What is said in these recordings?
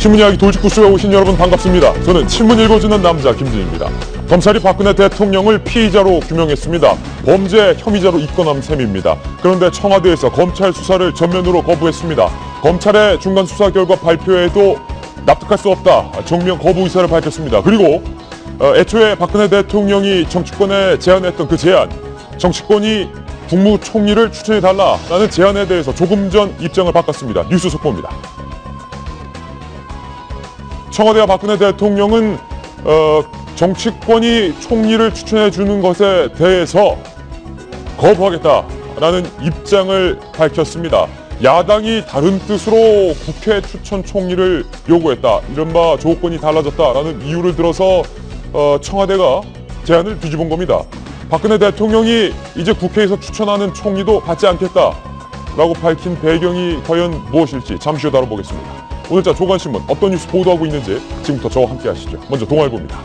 신문 이야기 돌직구쇼에 오신 여러분 반갑습니다. 저는 신문 읽어주는 남자 김진입니다. 검찰이 박근혜 대통령을 피의자로 규명했습니다. 범죄 혐의자로 입건한 셈입니다. 그런데 청와대에서 검찰 수사를 전면으로 거부했습니다. 검찰의 중간 수사 결과 발표에도 납득할 수 없다, 정면 거부 의사를 밝혔습니다. 그리고 애초에 박근혜 대통령이 정치권에 제안했던 그 제안, 정치권이 국무총리를 추천해달라라는 제안에 대해서 조금 전 입장을 바꿨습니다. 뉴스 속보입니다. 청와대와 박근혜 대통령은 정치권이 총리를 추천해주는 것에 대해서 거부하겠다라는 입장을 밝혔습니다. 야당이 다른 뜻으로 국회 추천 총리를 요구했다, 이른바 조건이 달라졌다라는 이유를 들어서 청와대가 제안을 뒤집은 겁니다. 박근혜 대통령이 이제 국회에서 추천하는 총리도 받지 않겠다라고 밝힌 배경이 과연 무엇일지 잠시 후 다뤄보겠습니다. 오늘자 조간신문 어떤 뉴스 보도하고 있는지 지금부터 저와 함께 하시죠. 먼저 동아일보입니다.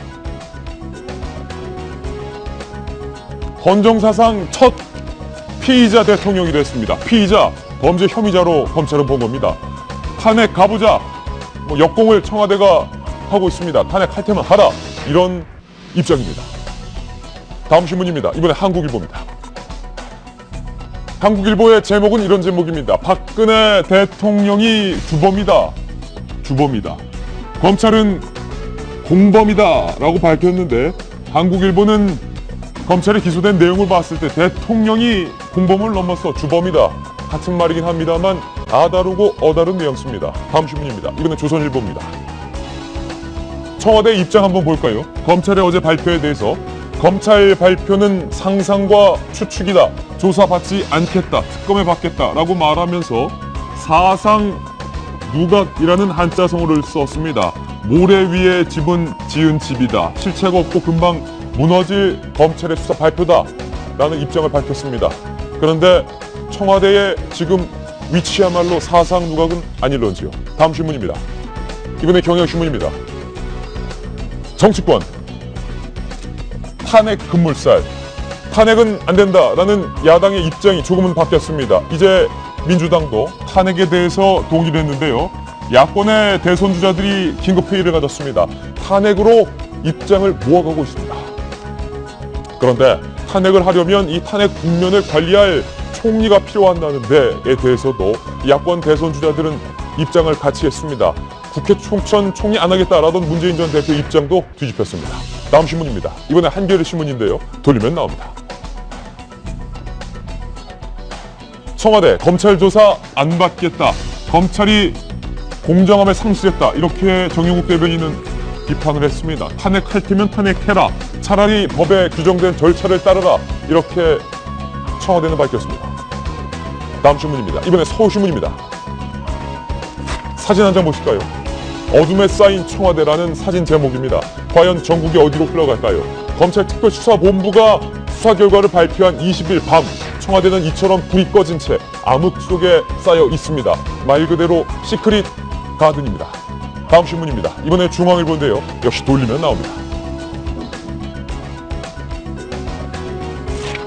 헌정사상 첫 피의자 대통령이 됐습니다. 피의자, 범죄 혐의자로 검찰은 본 겁니다. 탄핵 가보자, 역공을 청와대가 하고 있습니다. 탄핵할 테면 하라, 이런 입장입니다. 다음 신문입니다. 이번에 한국일보입니다. 한국일보의 제목은 이런 제목입니다. 박근혜 대통령이 주범이다. 주범이다. 검찰은 공범이다 라고 밝혔는데, 한국일보는 검찰이 기소된 내용을 봤을 때 대통령이 공범을 넘어서 주범이다, 같은 말이긴 합니다만 다르고 어다른 뉘앙스입니다. 다음 신문입니다. 이번엔 조선일보입니다. 청와대 입장 한번 볼까요? 검찰의 어제 발표에 대해서 검찰 발표는 상상과 추측이다, 조사받지 않겠다, 특검에 받겠다라고 말하면서 사상 누각이라는 한자성어를 썼습니다. 모래 위에 집은 지은 집이다, 실체가 없고 금방 무너질 검찰의 수사 발표다라는 입장을 밝혔습니다. 그런데 청와대의 지금 위치야말로 사상 누각은 아닐런지요. 다음 신문입니다. 이번에 경향신문입니다. 정치권 탄핵 급물살, 탄핵은 안 된다라는 야당의 입장이 조금은 바뀌었습니다. 이제 민주당도 탄핵에 대해서 동의를 했는데요. 야권의 대선주자들이 긴급회의를 가졌습니다. 탄핵으로 입장을 모아가고 있습니다. 그런데 탄핵을 하려면 이 탄핵 국면을 관리할 총리가 필요한다는 데에 대해서도 야권 대선주자들은 입장을 같이 했습니다. 국회 총선 총리 안 하겠다라던 문재인 전 대표 입장도 뒤집혔습니다. 다음 신문입니다. 이번에 한겨레 신문인데요. 돌리면 나옵니다. 청와대 검찰 조사 안 받겠다, 검찰이 공정함을 상실했다, 이렇게 정용국 대변인은 비판을 했습니다. 탄핵할 테면 탄핵해라, 차라리 법에 규정된 절차를 따르라, 이렇게 청와대는 밝혔습니다. 다음 신문입니다. 이번에 서울신문입니다. 사진 한 장 보실까요? 어둠에 쌓인 청와대라는 사진 제목입니다. 과연 전국이 어디로 흘러갈까요? 검찰특별수사본부가 수사 결과를 발표한 20일 밤, 청와대는 이처럼 불이 꺼진 채 암흑 속에 쌓여 있습니다. 말 그대로 시크릿 가든입니다. 다음 신문입니다. 이번에 중앙일보인데요. 역시 돌리면 나옵니다.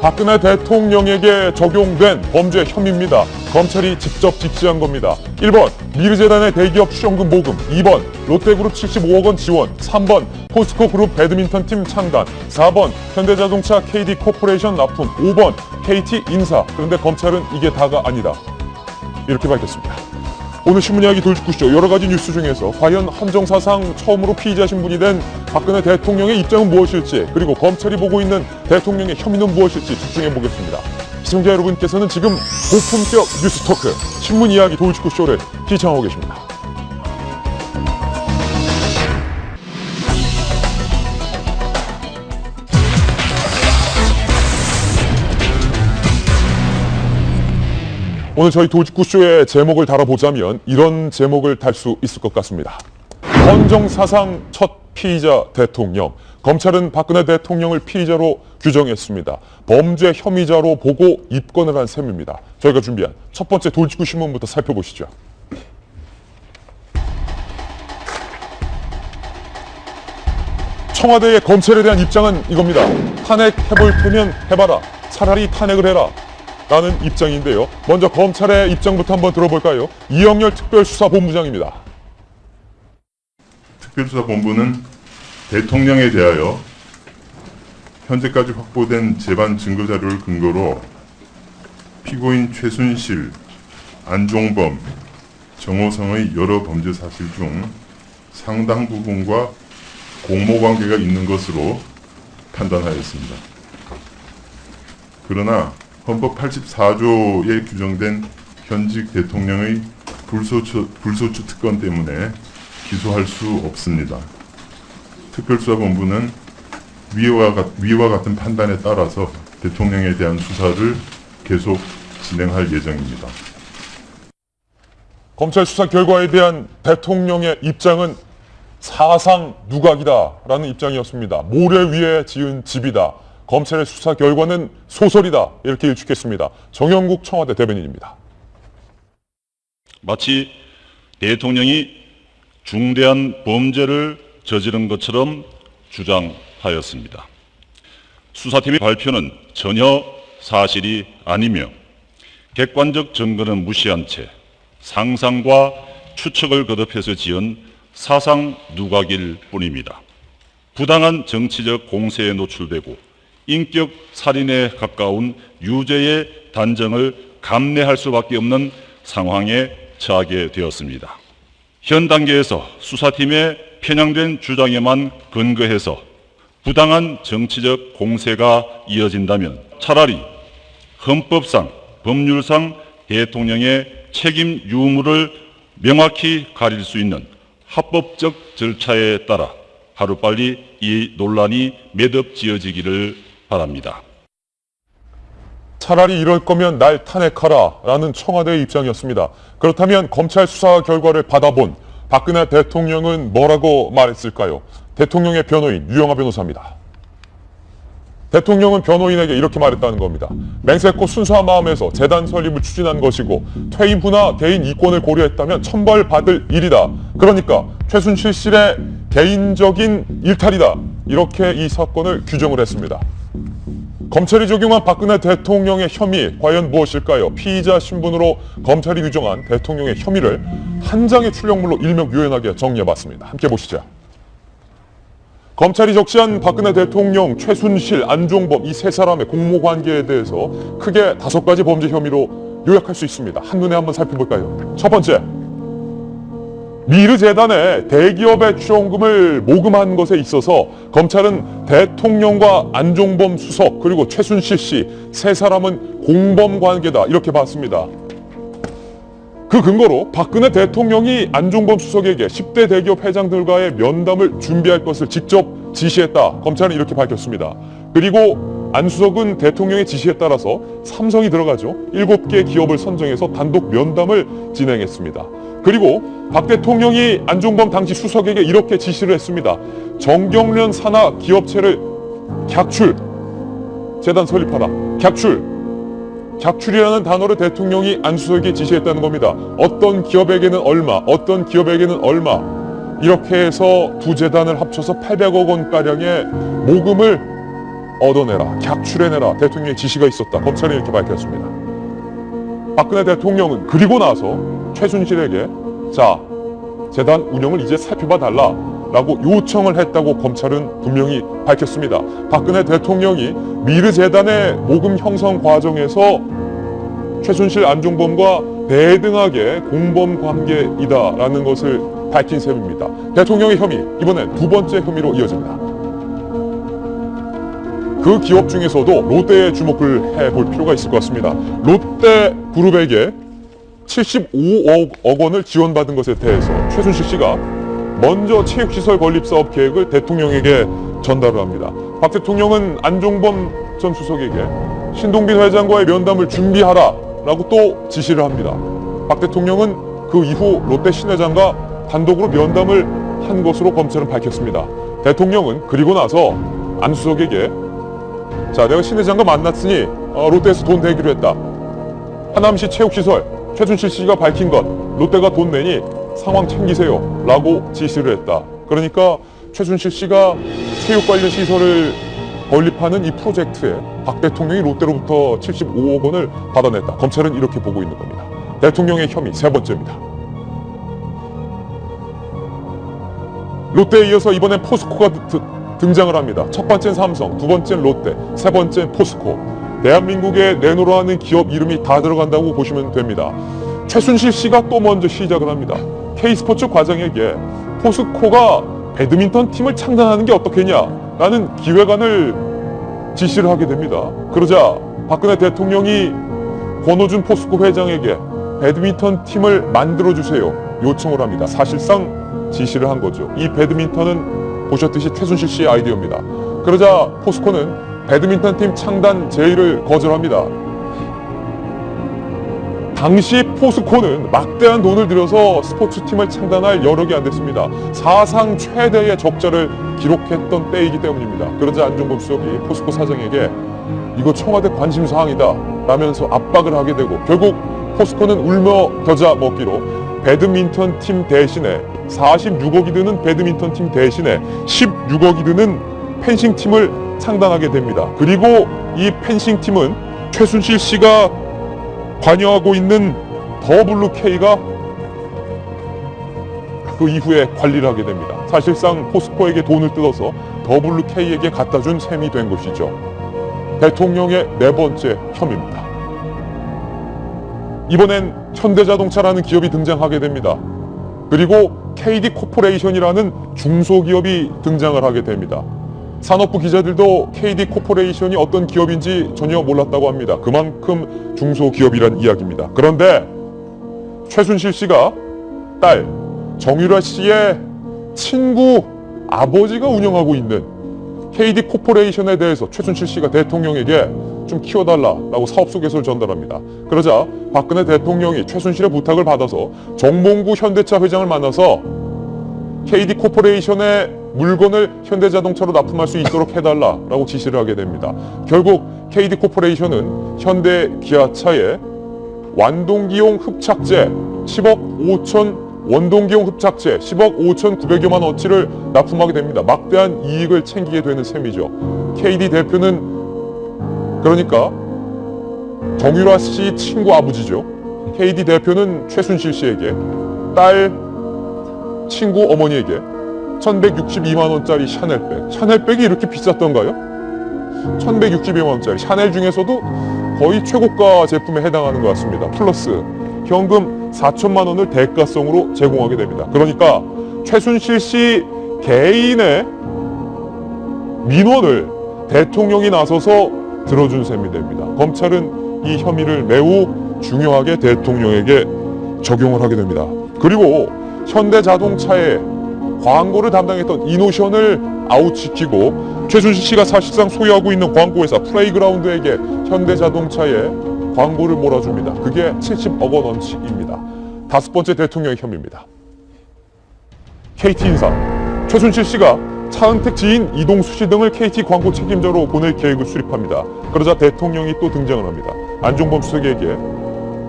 박근혜 대통령에게 적용된 범죄 혐의입니다. 검찰이 직접 지시한 겁니다. 1번 미르재단의 대기업 출연금 모금, 2번 롯데그룹 75억 원 지원, 3번 포스코그룹 배드민턴팀 창단, 4번 현대자동차 KD코퍼레이션 납품, 5번 KT 인사. 그런데 검찰은 이게 다가 아니다, 이렇게 밝혔습니다. 오늘 신문 이야기 돌직구쇼, 여러 가지 뉴스 중에서 과연 헌정사상 처음으로 피의자 신분이 된 박근혜 대통령의 입장은 무엇일지, 그리고 검찰이 보고 있는 대통령의 혐의는 무엇일지 집중해 보겠습니다. 시청자 여러분께서는 지금 고품격 뉴스 토크, 신문 이야기 돌직구쇼를 시청하고 계십니다. 오늘 저희 돌직구쇼의 제목을 달아보자면 이런 제목을 달 수 있을 것 같습니다. 헌정사상 첫 피의자 대통령. 검찰은 박근혜 대통령을 피의자로 규정했습니다. 범죄 혐의자로 보고 입건을 한 셈입니다. 저희가 준비한 첫 번째 돌직구 신문부터 살펴보시죠. 청와대의 검찰에 대한 입장은 이겁니다. 탄핵해볼 테면 해봐라, 차라리 탄핵을 해라, 라는 입장인데요. 먼저 검찰의 입장부터 한번 들어볼까요? 이영렬 특별수사본부장입니다. 특별수사본부는 대통령에 대하여 현재까지 확보된 재반 증거자료를 근거로 피고인 최순실, 안종범, 정호성의 여러 범죄 사실 중 상당 부분과 공모관계가 있는 것으로 판단하였습니다. 그러나 헌법 84조에 규정된 현직 대통령의 불소추 특권 때문에 기소할 수 없습니다. 특별수사본부는 위와 같은 판단에 따라서 대통령에 대한 수사를 계속 진행할 예정입니다. 검찰 수사 결과에 대한 대통령의 입장은 사상 누각이다라는 입장이었습니다. 모래 위에 지은 집이다. 검찰의 수사 결과는 소설이다. 이렇게 일축했습니다. 정영국 청와대 대변인입니다. 마치 대통령이 중대한 범죄를 저지른 것처럼 주장하였습니다. 수사팀의 발표는 전혀 사실이 아니며 객관적 증거는 무시한 채 상상과 추측을 거듭해서 지은 사상 누각일 뿐입니다. 부당한 정치적 공세에 노출되고 인격 살인에 가까운 유죄의 단정을 감내할 수밖에 없는 상황에 처하게 되었습니다. 현 단계에서 수사팀의 편향된 주장에만 근거해서 부당한 정치적 공세가 이어진다면 차라리 헌법상, 법률상 대통령의 책임 유무를 명확히 가릴 수 있는 합법적 절차에 따라 하루빨리 이 논란이 매듭지어지기를 바랍니다. 차라리 이럴 거면 날 탄핵하라 라는 청와대의 입장이었습니다. 그렇다면 검찰 수사 결과를 받아본 박근혜 대통령은 뭐라고 말했을까요? 대통령의 변호인 유영하 변호사입니다. 대통령은 변호인에게 이렇게 말했다는 겁니다. 맹세코 순수한 마음에서 재단 설립을 추진한 것이고 퇴임 후나 개인 이권을 고려했다면 처벌받을 일이다. 그러니까 최순실의 개인적인 일탈이다. 이렇게 이 사건을 규정을 했습니다. 검찰이 적용한 박근혜 대통령의 혐의 과연 무엇일까요? 피의자 신분으로 검찰이 규정한 대통령의 혐의를 한 장의 출력물로 일명요연하게 정리해봤습니다. 함께 보시죠. 검찰이 적시한 박근혜 대통령, 최순실, 안종범 이 세 사람의 공모관계에 대해서 크게 5가지 범죄 혐의로 요약할 수 있습니다. 한눈에 한번 살펴볼까요? 첫 번째, 미르재단의 대기업의 출연금을 모금한 것에 있어서 검찰은 대통령과 안종범 수석 그리고 최순실 씨 세 사람은 공범관계다 이렇게 봤습니다. 그 근거로 박근혜 대통령이 안종범 수석에게 10대 대기업 회장들과의 면담을 준비할 것을 직접 지시했다. 검찰은 이렇게 밝혔습니다. 그리고 안 수석은 대통령의 지시에 따라서 삼성이 들어가죠. 7개 기업을 선정해서 단독 면담을 진행했습니다. 그리고 박 대통령이 안종범 당시 수석에게 이렇게 지시를 했습니다. 정경련 산하 기업체를 객출, 재단 설립하라. 객출이라는 단어를 대통령이 안 수석에게 지시했다는 겁니다. 어떤 기업에게는 얼마, 어떤 기업에게는 얼마 이렇게 해서 두 재단을 합쳐서 800억 원가량의 모금을 얻어내라, 객출해내라 대통령의 지시가 있었다. 검찰이 이렇게 밝혔습니다. 박근혜 대통령은 그리고 나서 최순실에게 자, 재단 운영을 이제 살펴봐 달라 라고 요청을 했다고 검찰은 분명히 밝혔습니다. 박근혜 대통령이 미르재단의 모금 형성 과정에서 최순실, 안종범과 대등하게 공범 관계이다라는 것을 밝힌 셈입니다. 대통령의 혐의, 이번엔 2번째 혐의로 이어집니다. 그 기업 중에서도 롯데에 주목을 해볼 필요가 있을 것 같습니다. 롯데그룹에게 75억 원을 지원받은 것에 대해서 최순실 씨가 먼저 체육시설 건립사업 계획을 대통령에게 전달을 합니다. 박 대통령은 안종범 전 수석에게 신동빈 회장과의 면담을 준비하라 라고 또 지시를 합니다. 박 대통령은 그 이후 롯데 신 회장과 단독으로 면담을 한 것으로 검찰은 밝혔습니다. 대통령은 그리고 나서 안 수석에게 자, 내가 신 회장과 만났으니 롯데에서 돈 내기로 했다. 하남시 체육시설 최순실 씨가 밝힌 것 롯데가 돈 내니 상황 챙기세요 라고 지시를 했다. 그러니까 최순실 씨가 체육 관련 시설을 건립하는 이 프로젝트에 박 대통령이 롯데로부터 75억 원을 받아냈다. 검찰은 이렇게 보고 있는 겁니다. 대통령의 혐의 3번째입니다. 롯데에 이어서 이번엔 포스코가 등장을 합니다. 첫 번째는 삼성, 두 번째는 롯데, 세 번째는 포스코. 대한민국에 내놓으라 하는 기업 이름이 다 들어간다고 보시면 됩니다. 최순실 씨가 또 먼저 시작을 합니다. K스포츠 과장에게 포스코가 배드민턴 팀을 창단하는 게 어떻겠냐라는 기획안을 지시를 하게 됩니다. 그러자 박근혜 대통령이 권오준 포스코 회장에게 배드민턴 팀을 만들어주세요 요청을 합니다. 사실상 지시를 한 거죠. 이 배드민턴은 보셨듯이 최순실 씨의 아이디어입니다. 그러자 포스코는 배드민턴 팀 창단 제의를 거절합니다. 당시 포스코는 막대한 돈을 들여서 스포츠팀을 창단할 여력이 안 됐습니다. 사상 최대의 적자를 기록했던 때이기 때문입니다. 그러자 안종범 수석이 포스코 사장에게 이거 청와대 관심사항이다 라면서 압박을 하게 되고 결국 포스코는 울며 겨자 먹기로 배드민턴 팀 대신에 46억이 드는 배드민턴 팀 대신에 16억이 드는 펜싱 팀을 창단하게 됩니다. 그리고 이 펜싱 팀은 최순실 씨가 관여하고 있는 더블루K가 그 이후에 관리를 하게 됩니다. 사실상 포스코에게 돈을 뜯어서 더블루K에게 갖다 준 셈이 된 것이죠. 대통령의 네 번째 혐의입니다. 이번엔 현대자동차라는 기업이 등장하게 됩니다. 그리고 KD코퍼레이션이라는 중소기업이 등장을 하게 됩니다. 산업부 기자들도 KD코퍼레이션이 어떤 기업인지 전혀 몰랐다고 합니다. 그만큼 중소기업이란 이야기입니다. 그런데 최순실 씨가 딸 정유라 씨의 친구 아버지가 운영하고 있는 KD코퍼레이션에 대해서 최순실 씨가 대통령에게 좀 키워달라라고 사업소개서를 전달합니다. 그러자 박근혜 대통령이 최순실의 부탁을 받아서 정몽구 현대차 회장을 만나서 KD코퍼레이션의 물건을 현대자동차로 납품할 수 있도록 해달라라고 지시를 하게 됩니다. 결국 KD코퍼레이션은 현대기아차에 완동기용 흡착제 10억 5천 원동기용 흡착제 10억 5,900여만 원치를 납품하게 됩니다. 막대한 이익을 챙기게 되는 셈이죠. KD 대표는 그러니까 정유라 씨 친구 아버지죠. KD 대표는 최순실 씨에게 딸 친구 어머니에게 1162만 원짜리 샤넬백. 샤넬백이 이렇게 비쌌던가요? 1162만 원짜리. 샤넬 중에서도 거의 최고가 제품에 해당하는 것 같습니다. 플러스 현금 4천만 원을 대가성으로 제공하게 됩니다. 그러니까 최순실 씨 개인의 민원을 대통령이 나서서 들어준 셈이 됩니다. 검찰은 이 혐의를 매우 중요하게 대통령에게 적용을 하게 됩니다. 그리고 현대자동차의 광고를 담당했던 이노션을 아웃시키고 최순실 씨가 사실상 소유하고 있는 광고회사 플레이그라운드에게 현대자동차의 광고를 몰아줍니다. 그게 70억 원어치입니다. 다섯 번째 대통령의 혐의입니다. KT인사. 최순실 씨가 차은택 지인 이동수 씨 등을 KT 광고 책임자로 보낼 계획을 수립합니다. 그러자 대통령이 또 등장을 합니다. 안종범 수석에게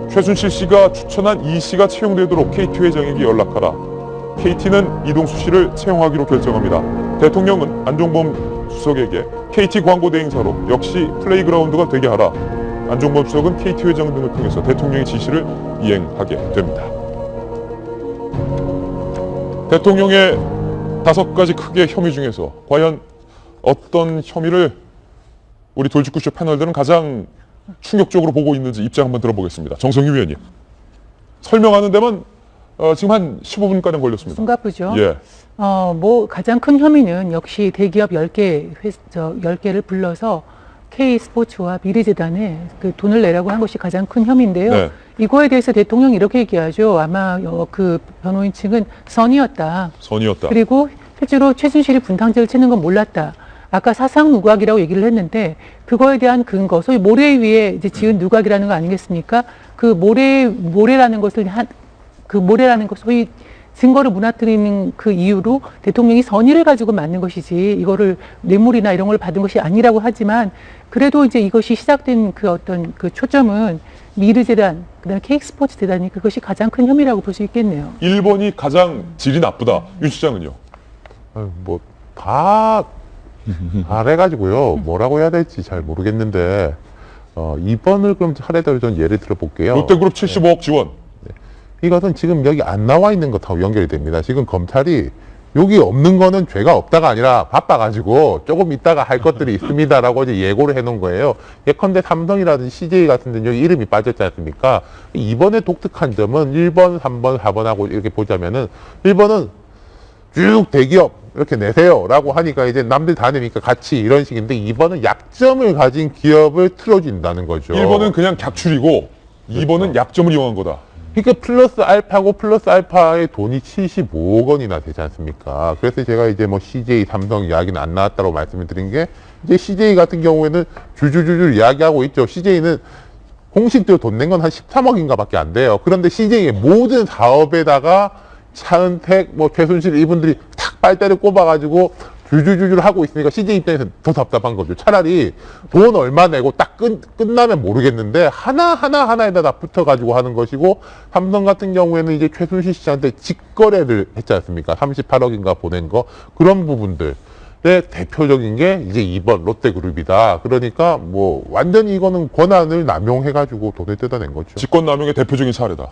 최순실 씨가 추천한 이 씨가 채용되도록 KT 회장에게 연락하라. KT는 이동수 씨를 채용하기로 결정합니다. 대통령은 안종범 수석에게 KT 광고 대행사로 역시 플레이그라운드가 되게 하라. 안종범 수석은 KT 회장 등을 통해서 대통령의 지시를 이행하게 됩니다. 대통령의 5가지 크게 혐의 중에서 과연 어떤 혐의를 우리 돌직구쇼 패널들은 가장 충격적으로 보고 있는지 입장 한번 들어보겠습니다. 정성희 위원님. 설명하는 데만 지금 한 15분가량 걸렸습니다. 숨가쁘죠. 예. 가장 큰 혐의는 역시 대기업 10개를 불러서 K스포츠와 미래재단에 그 돈을 내라고 한 것이 가장 큰 혐의인데요. 네. 이거에 대해서 대통령이 이렇게 얘기하죠. 아마 그 변호인 측은 선이었다. 그리고 실제로 최순실이 분탕제를 치는 건 몰랐다. 아까 사상 누각이라고 얘기를 했는데 그거에 대한 근거, 소위 모래 위에 이제 지은 누각이라는 거 아니겠습니까? 그 모래라는 것을 소위 증거를 무너뜨리는 그 이유로 대통령이 선의를 가지고 만든 것이지 이거를 뇌물이나 이런 걸 받은 것이 아니라고 하지만 그래도 이제 이것이 시작된 그 어떤 그 초점은 미르재단, 그다음에 K스포츠 재단이 그것이 가장 큰 혐의라고 볼 수 있겠네요. 1번이 가장 질이 나쁘다. 윤 시장은요? 다 잘해가지고요. 뭐라고 해야 될지 잘 모르겠는데 2번을 그럼 차례대로 좀 예를 들어볼게요. 롯데그룹 75억 지원. 이것은 지금 여기 안 나와 있는 것하고 연결이 됩니다. 지금 검찰이 여기 없는 거는 죄가 없다가 아니라 바빠가지고 조금 있다가 할 것들이 있습니다라고 이제 예고를 해놓은 거예요. 예컨대 삼성이라든지 CJ 같은 데는 여기 이름이 빠졌지 않습니까? 이번에 독특한 점은 1번, 3번, 4번하고 이렇게 보자면은 1번은 쭉 대기업 이렇게 내세요라고 하니까 이제 남들 다 내니까 같이 이런 식인데 2번은 약점을 가진 기업을 틀어준다는 거죠. 1번은 그냥 객출이고 2번은 약점을 이용한 거다. 그러니까 플러스 알파고 플러스 알파의 돈이 75억 원이나 되지 않습니까? 그래서 제가 이제 뭐 CJ, 삼성 이야기는 안 나왔다고 말씀을 드린 게 이제 CJ 같은 경우에는 줄줄줄줄 이야기하고 있죠. CJ는 공식대로 돈 낸 건 한 13억인가 밖에 안 돼요. 그런데 CJ의 모든 사업에다가 차은택, 뭐 최순실 이분들이 탁 빨대를 꼽아가지고 줄줄줄줄 하고 있으니까 CJ 입장에서 더 답답한 거죠. 차라리 돈 얼마 내고 딱 끝나면 모르겠는데 하나에다 다 붙어가지고 하는 것이고, 삼성 같은 경우에는 이제 최순실 씨한테 직거래를 했지 않습니까? 38억인가 보낸 거. 그런 부분들의 대표적인 게 이제 2번 롯데그룹이다. 그러니까 뭐 완전히 이거는 권한을 남용해가지고 돈을 뜯어낸 거죠. 직권남용의 대표적인 사례다.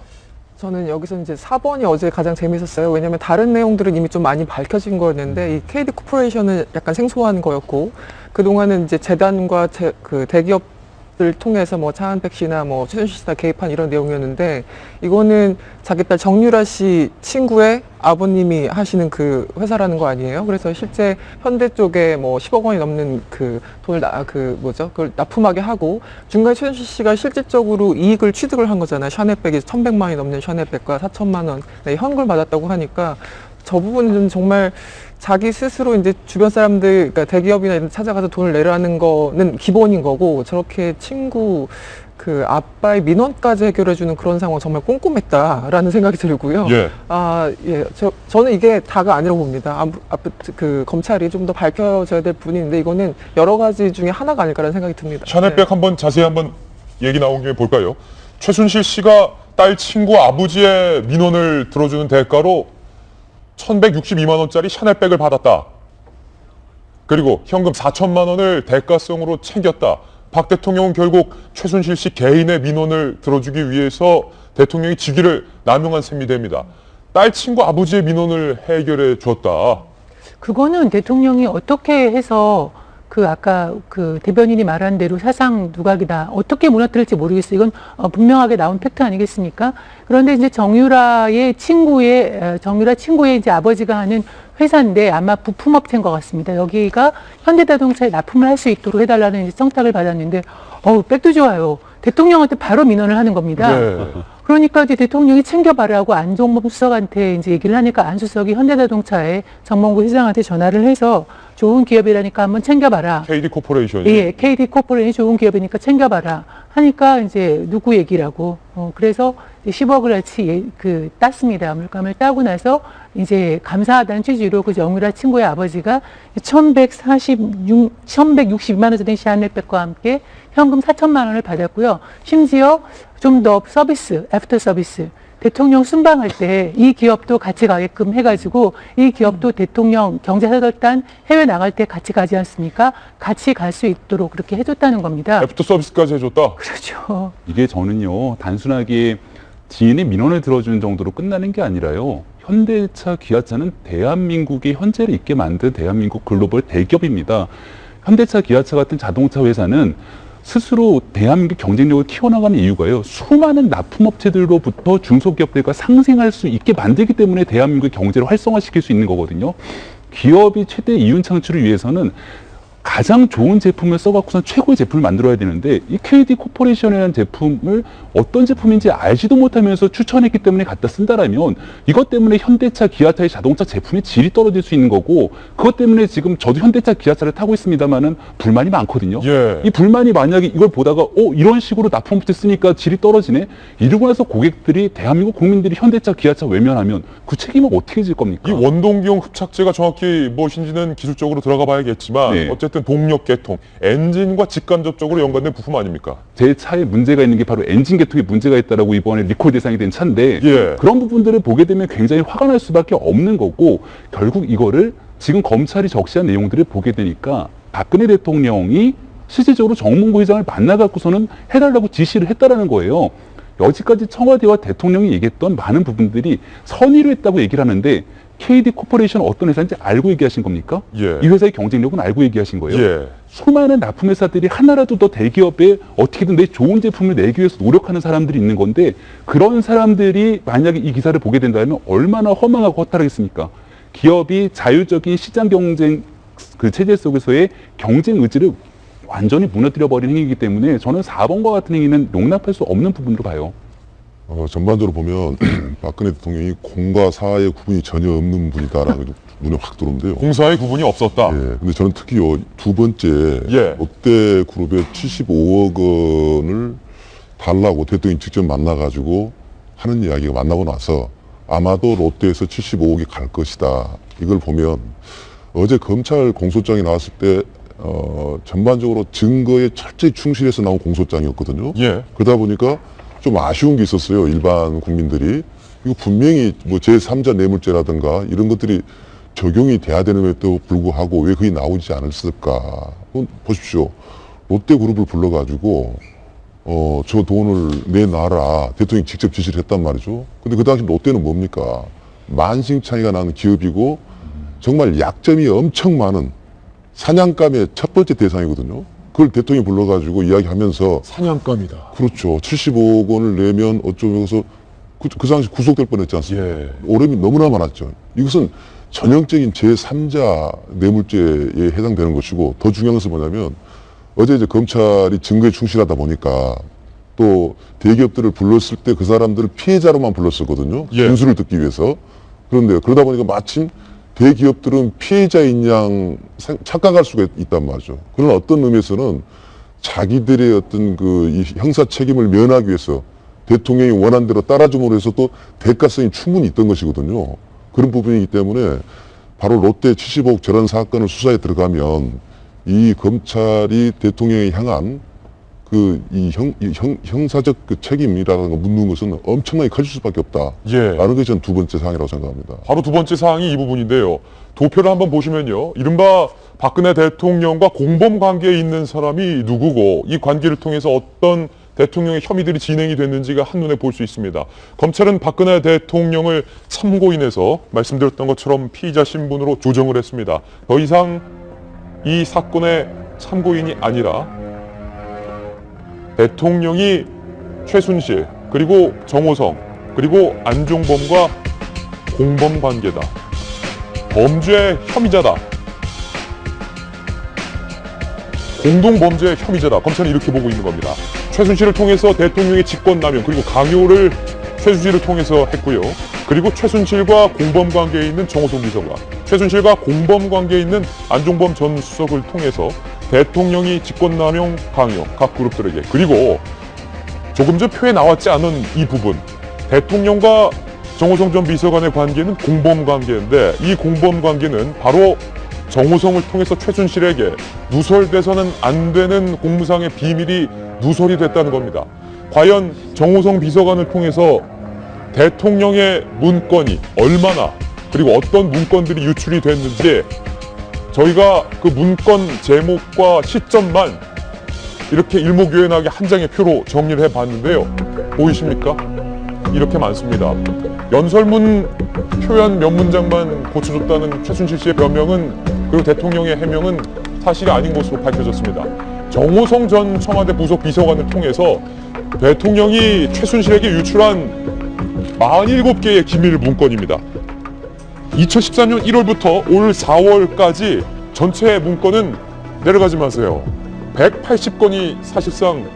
저는 여기서 이제 4번이 어제 가장 재밌었어요. 왜냐면 다른 내용들은 이미 좀 많이 밝혀진 거였는데 이 KD 코퍼레이션은 약간 생소한 거였고, 그동안은 이제 재단과 그 대기업들 통해서 뭐 차은택 씨나 뭐 최순실 씨나 개입한 이런 내용이었는데, 이거는 자기 딸 정유라 씨 친구의 아버님이 하시는 그 회사라는 거 아니에요? 그래서 실제 현대 쪽에 뭐 10억 원이 넘는 그 돈을 그걸 납품하게 하고, 중간에 최순실 씨가 실질적으로 이익을 취득을 한 거잖아요. 샤넬백이 1,100만 원이 넘는 샤넬백과 4천만 원 현금을 받았다고 하니까, 저 부분은 정말 자기 스스로 이제 주변 사람들, 그러니까 대기업이나 이런 데 찾아가서 돈을 내라는 거는 기본인 거고, 저렇게 친구 그 아빠의 민원까지 해결해주는 그런 상황 정말 꼼꼼했다라는 생각이 들고요. 예. 저는 이게 다가 아니라고 봅니다. 그 검찰이 좀 더 밝혀져야 될 부분인데, 이거는 여러 가지 중에 하나가 아닐까라는 생각이 듭니다. 샤넬백 한번 자세히 한번 얘기 나온 김에 볼까요? 최순실 씨가 딸 친구 아버지의 민원을 들어주는 대가로 1,162만 원짜리 샤넬백을 받았다. 그리고 현금 4천만 원을 대가성으로 챙겼다. 박 대통령은 결국 최순실 씨 개인의 민원을 들어주기 위해서 대통령이 직위를 남용한 셈이 됩니다. 딸 친구 아버지의 민원을 해결해 줬다. 그거는 대통령이 어떻게 해서 아까 그 대변인이 말한 대로 사상 누각이다. 어떻게 무너뜨릴지 모르겠어요. 이건 분명하게 나온 팩트 아니겠습니까? 그런데 이제 정유라 친구의 이제 아버지가 하는 회사인데 아마 부품업체인 것 같습니다. 여기가 현대자동차에 납품을 할 수 있도록 해달라는 이제 청탁을 받았는데, 백도 좋아요. 대통령한테 바로 민원을 하는 겁니다. 네. 그러니까 이제 대통령이 챙겨봐라고 안종범 수석한테 이제 얘기를 하니까 안 수석이 현대자동차에 정몽구 회장한테 전화를 해서 좋은 기업이라니까 한번 챙겨봐라. KD 코퍼레이션이. 예, KD 코퍼레이션이 좋은 기업이니까 챙겨봐라. 하니까 이제 누구 얘기라고. 그래서 10억을 같이 땄습니다. 물감을 따고 나서 이제 감사하다는 취지로 그 정유라 친구의 아버지가 1,162만 원짜리 샤넬백과 함께 현금 4천만 원을 받았고요. 심지어 좀 더 서비스, 애프터 서비스. 대통령 순방할 때 이 기업도 같이 가게끔 해가지고 이 기업도 대통령 경제사절단 해외 나갈 때 같이 가지 않습니까? 같이 갈 수 있도록 그렇게 해줬다는 겁니다. 애프터 서비스까지 해줬다? 그렇죠. 이게 저는요, 단순하게 지인의 민원을 들어주는 정도로 끝나는 게 아니라요. 현대차, 기아차는 대한민국의 현재를 있게 만든 대한민국 글로벌 대기업입니다. 현대차, 기아차 같은 자동차 회사는 스스로 대한민국 경쟁력을 키워나가는 이유가요. 수많은 납품업체들로부터 중소기업들과 상생할 수 있게 만들기 때문에 대한민국의 경제를 활성화시킬 수 있는 거거든요. 기업이 최대 이윤 창출을 위해서는 가장 좋은 제품을 써갖고선 최고의 제품을 만들어야 되는데, 이 KD 코퍼레이션이라는 제품을 어떤 제품인지 알지도 못하면서 추천했기 때문에 갖다 쓴다라면, 이것 때문에 현대차, 기아차의 자동차 제품의 질이 떨어질 수 있는 거고, 그것 때문에 지금 저도 현대차, 기아차를 타고 있습니다만은 불만이 많거든요. 예. 이 불만이 만약에 이걸 보다가 이런 식으로 납품업체 쓰니까 질이 떨어지네? 이러고 나서 고객들이, 대한민국 국민들이 현대차, 기아차 외면하면 그 책임은 어떻게 질 겁니까? 이 원동기용 흡착제가 정확히 무엇인지는 기술적으로 들어가 봐야겠지만 네. 어쨌든 동력 계통, 엔진과 직간접적으로 연관된 부품 아닙니까? 제 차에 문제가 있는 게 바로 엔진 계통에 문제가 있다라고 이번에 리콜 대상이 된 차인데, 예. 그런 부분들을 보게 되면 굉장히 화가 날 수밖에 없는 거고, 결국 이거를 지금 검찰이 적시한 내용들을 보게 되니까 박근혜 대통령이 실질적으로 정몽구 회장을 만나갖고서는 해달라고 지시를 했다라는 거예요. 여지까지 청와대와 대통령이 얘기했던 많은 부분들이 선의로 했다고 얘기를 하는데, KD 코퍼레이션 어떤 회사인지 알고 얘기하신 겁니까? 예. 이 회사의 경쟁력은 알고 얘기하신 거예요. 예. 수많은 납품회사들이 하나라도 더 대기업에 어떻게든 내 좋은 제품을 내기 위해서 노력하는 사람들이 있는 건데 그런 사람들이 만약에 이 기사를 보게 된다면 얼마나 허망하고 허탈하겠습니까? 기업이 자율적인 시장 경쟁 그 체제 속에서의 경쟁 의지를 완전히 무너뜨려버린 행위이기 때문에 저는 4번과 같은 행위는 용납할 수 없는 부분으로 봐요. 전반적으로 보면 박근혜 대통령이 공과 사의 구분이 전혀 없는 분이다라는 게 눈에 확 들어오는데요. 공사의 구분이 없었다. 예, 근데 저는 특히요, 두 번째 예. 롯데그룹에 75억 원을 달라고 대통령이 직접 만나가지고 하는 이야기가 만나고 나서 아마도 롯데에서 75억이 갈 것이다. 이걸 보면 어제 검찰 공소장이 나왔을 때 전반적으로 증거에 철저히 충실해서 나온 공소장이었거든요. 예. 그러다 보니까 좀 아쉬운 게 있었어요. 일반 국민들이. 이거 분명히 뭐 제3자 뇌물죄라든가 이런 것들이 적용이 돼야 되는데도 불구하고 왜 그게 나오지 않았을까. 보십시오. 롯데그룹을 불러가지고 저 돈을 내놔라. 대통령이 직접 지시를 했단 말이죠. 근데 그 당시 롯데는 뭡니까? 만신창이가 나는 기업이고 정말 약점이 엄청 많은 사냥감의 첫 번째 대상이거든요. 그걸 대통령이 불러가지고 이야기하면서 사냥감이다. 그렇죠. 75억 원을 내면 어쩌면서 그 당시 구속될 뻔했지 않습니까? 예. 오름이 너무나 많았죠. 이것은 전형적인 제3자 뇌물죄에 해당되는 것이고 더 중요한 것은 뭐냐면 어제 이제 검찰이 증거에 충실하다 보니까 또 대기업들을 불렀을 때 그 사람들을 피해자로만 불렀었거든요. 예. 진술을 듣기 위해서. 그런데 그러다 보니까 마침 대기업들은 피해자인 양 착각할 수가 있단 말이죠. 그런 어떤 의미에서는 자기들의 어떤 이 형사 책임을 면하기 위해서 대통령이 원한 대로 따라줌으로 해서 또 대가성이 충분히 있던 것이거든요. 그런 부분이기 때문에 바로 롯데 75억 저런 사건을 수사에 들어가면 이 검찰이 대통령에 향한 형사적 책임이라는 거 묻는 것은 엄청나게 커질 수밖에 없다. 예. 라는 게 전 두 번째 사항이라고 생각합니다. 바로 두 번째 사항이 이 부분인데요. 도표를 한번 보시면요. 이른바 박근혜 대통령과 공범 관계에 있는 사람이 누구고 이 관계를 통해서 어떤 대통령의 혐의들이 진행이 됐는지가 한눈에 볼 수 있습니다. 검찰은 박근혜 대통령을 참고인에서 말씀드렸던 것처럼 피의자 신분으로 조정을 했습니다. 더 이상 이 사건의 참고인이 아니라 대통령이 최순실 그리고 정호성 그리고 안종범과 공범 관계다. 범죄 혐의자다. 공동범죄 혐의자다. 검찰은 이렇게 보고 있는 겁니다. 최순실을 통해서 대통령의 직권남용 그리고 강요를 최순실을 통해서 했고요. 그리고 최순실과 공범관계에 있는 정호성 비서관, 최순실과 공범관계에 있는 안종범 전 수석을 통해서 대통령이 직권남용 강요 각 그룹들에게 그리고 조금 전 표에 나왔지 않은 이 부분 대통령과 정호성 전 비서관의 관계는 공범관계인데 이 공범관계는 바로 정호성을 통해서 최순실에게 누설돼서는 안 되는 공무상의 비밀이 누설이 됐다는 겁니다. 과연 정호성 비서관을 통해서 대통령의 문건이 얼마나 그리고 어떤 문건들이 유출이 됐는지 저희가 그 문건 제목과 시점만 이렇게 일목요연하게 한 장의 표로 정리를 해봤는데요. 보이십니까? 이렇게 많습니다. 연설문 표현 몇 문장만 고쳐줬다는 최순실 씨의 변명은 그리고 대통령의 해명은 사실이 아닌 것으로 밝혀졌습니다. 정호성 전 청와대 부속 비서관을 통해서 대통령이 최순실에게 유출한 47개의 기밀 문건입니다. 2013년 1월부터 올 4월까지 전체 문건은 내려가지 마세요. 180건이 사실상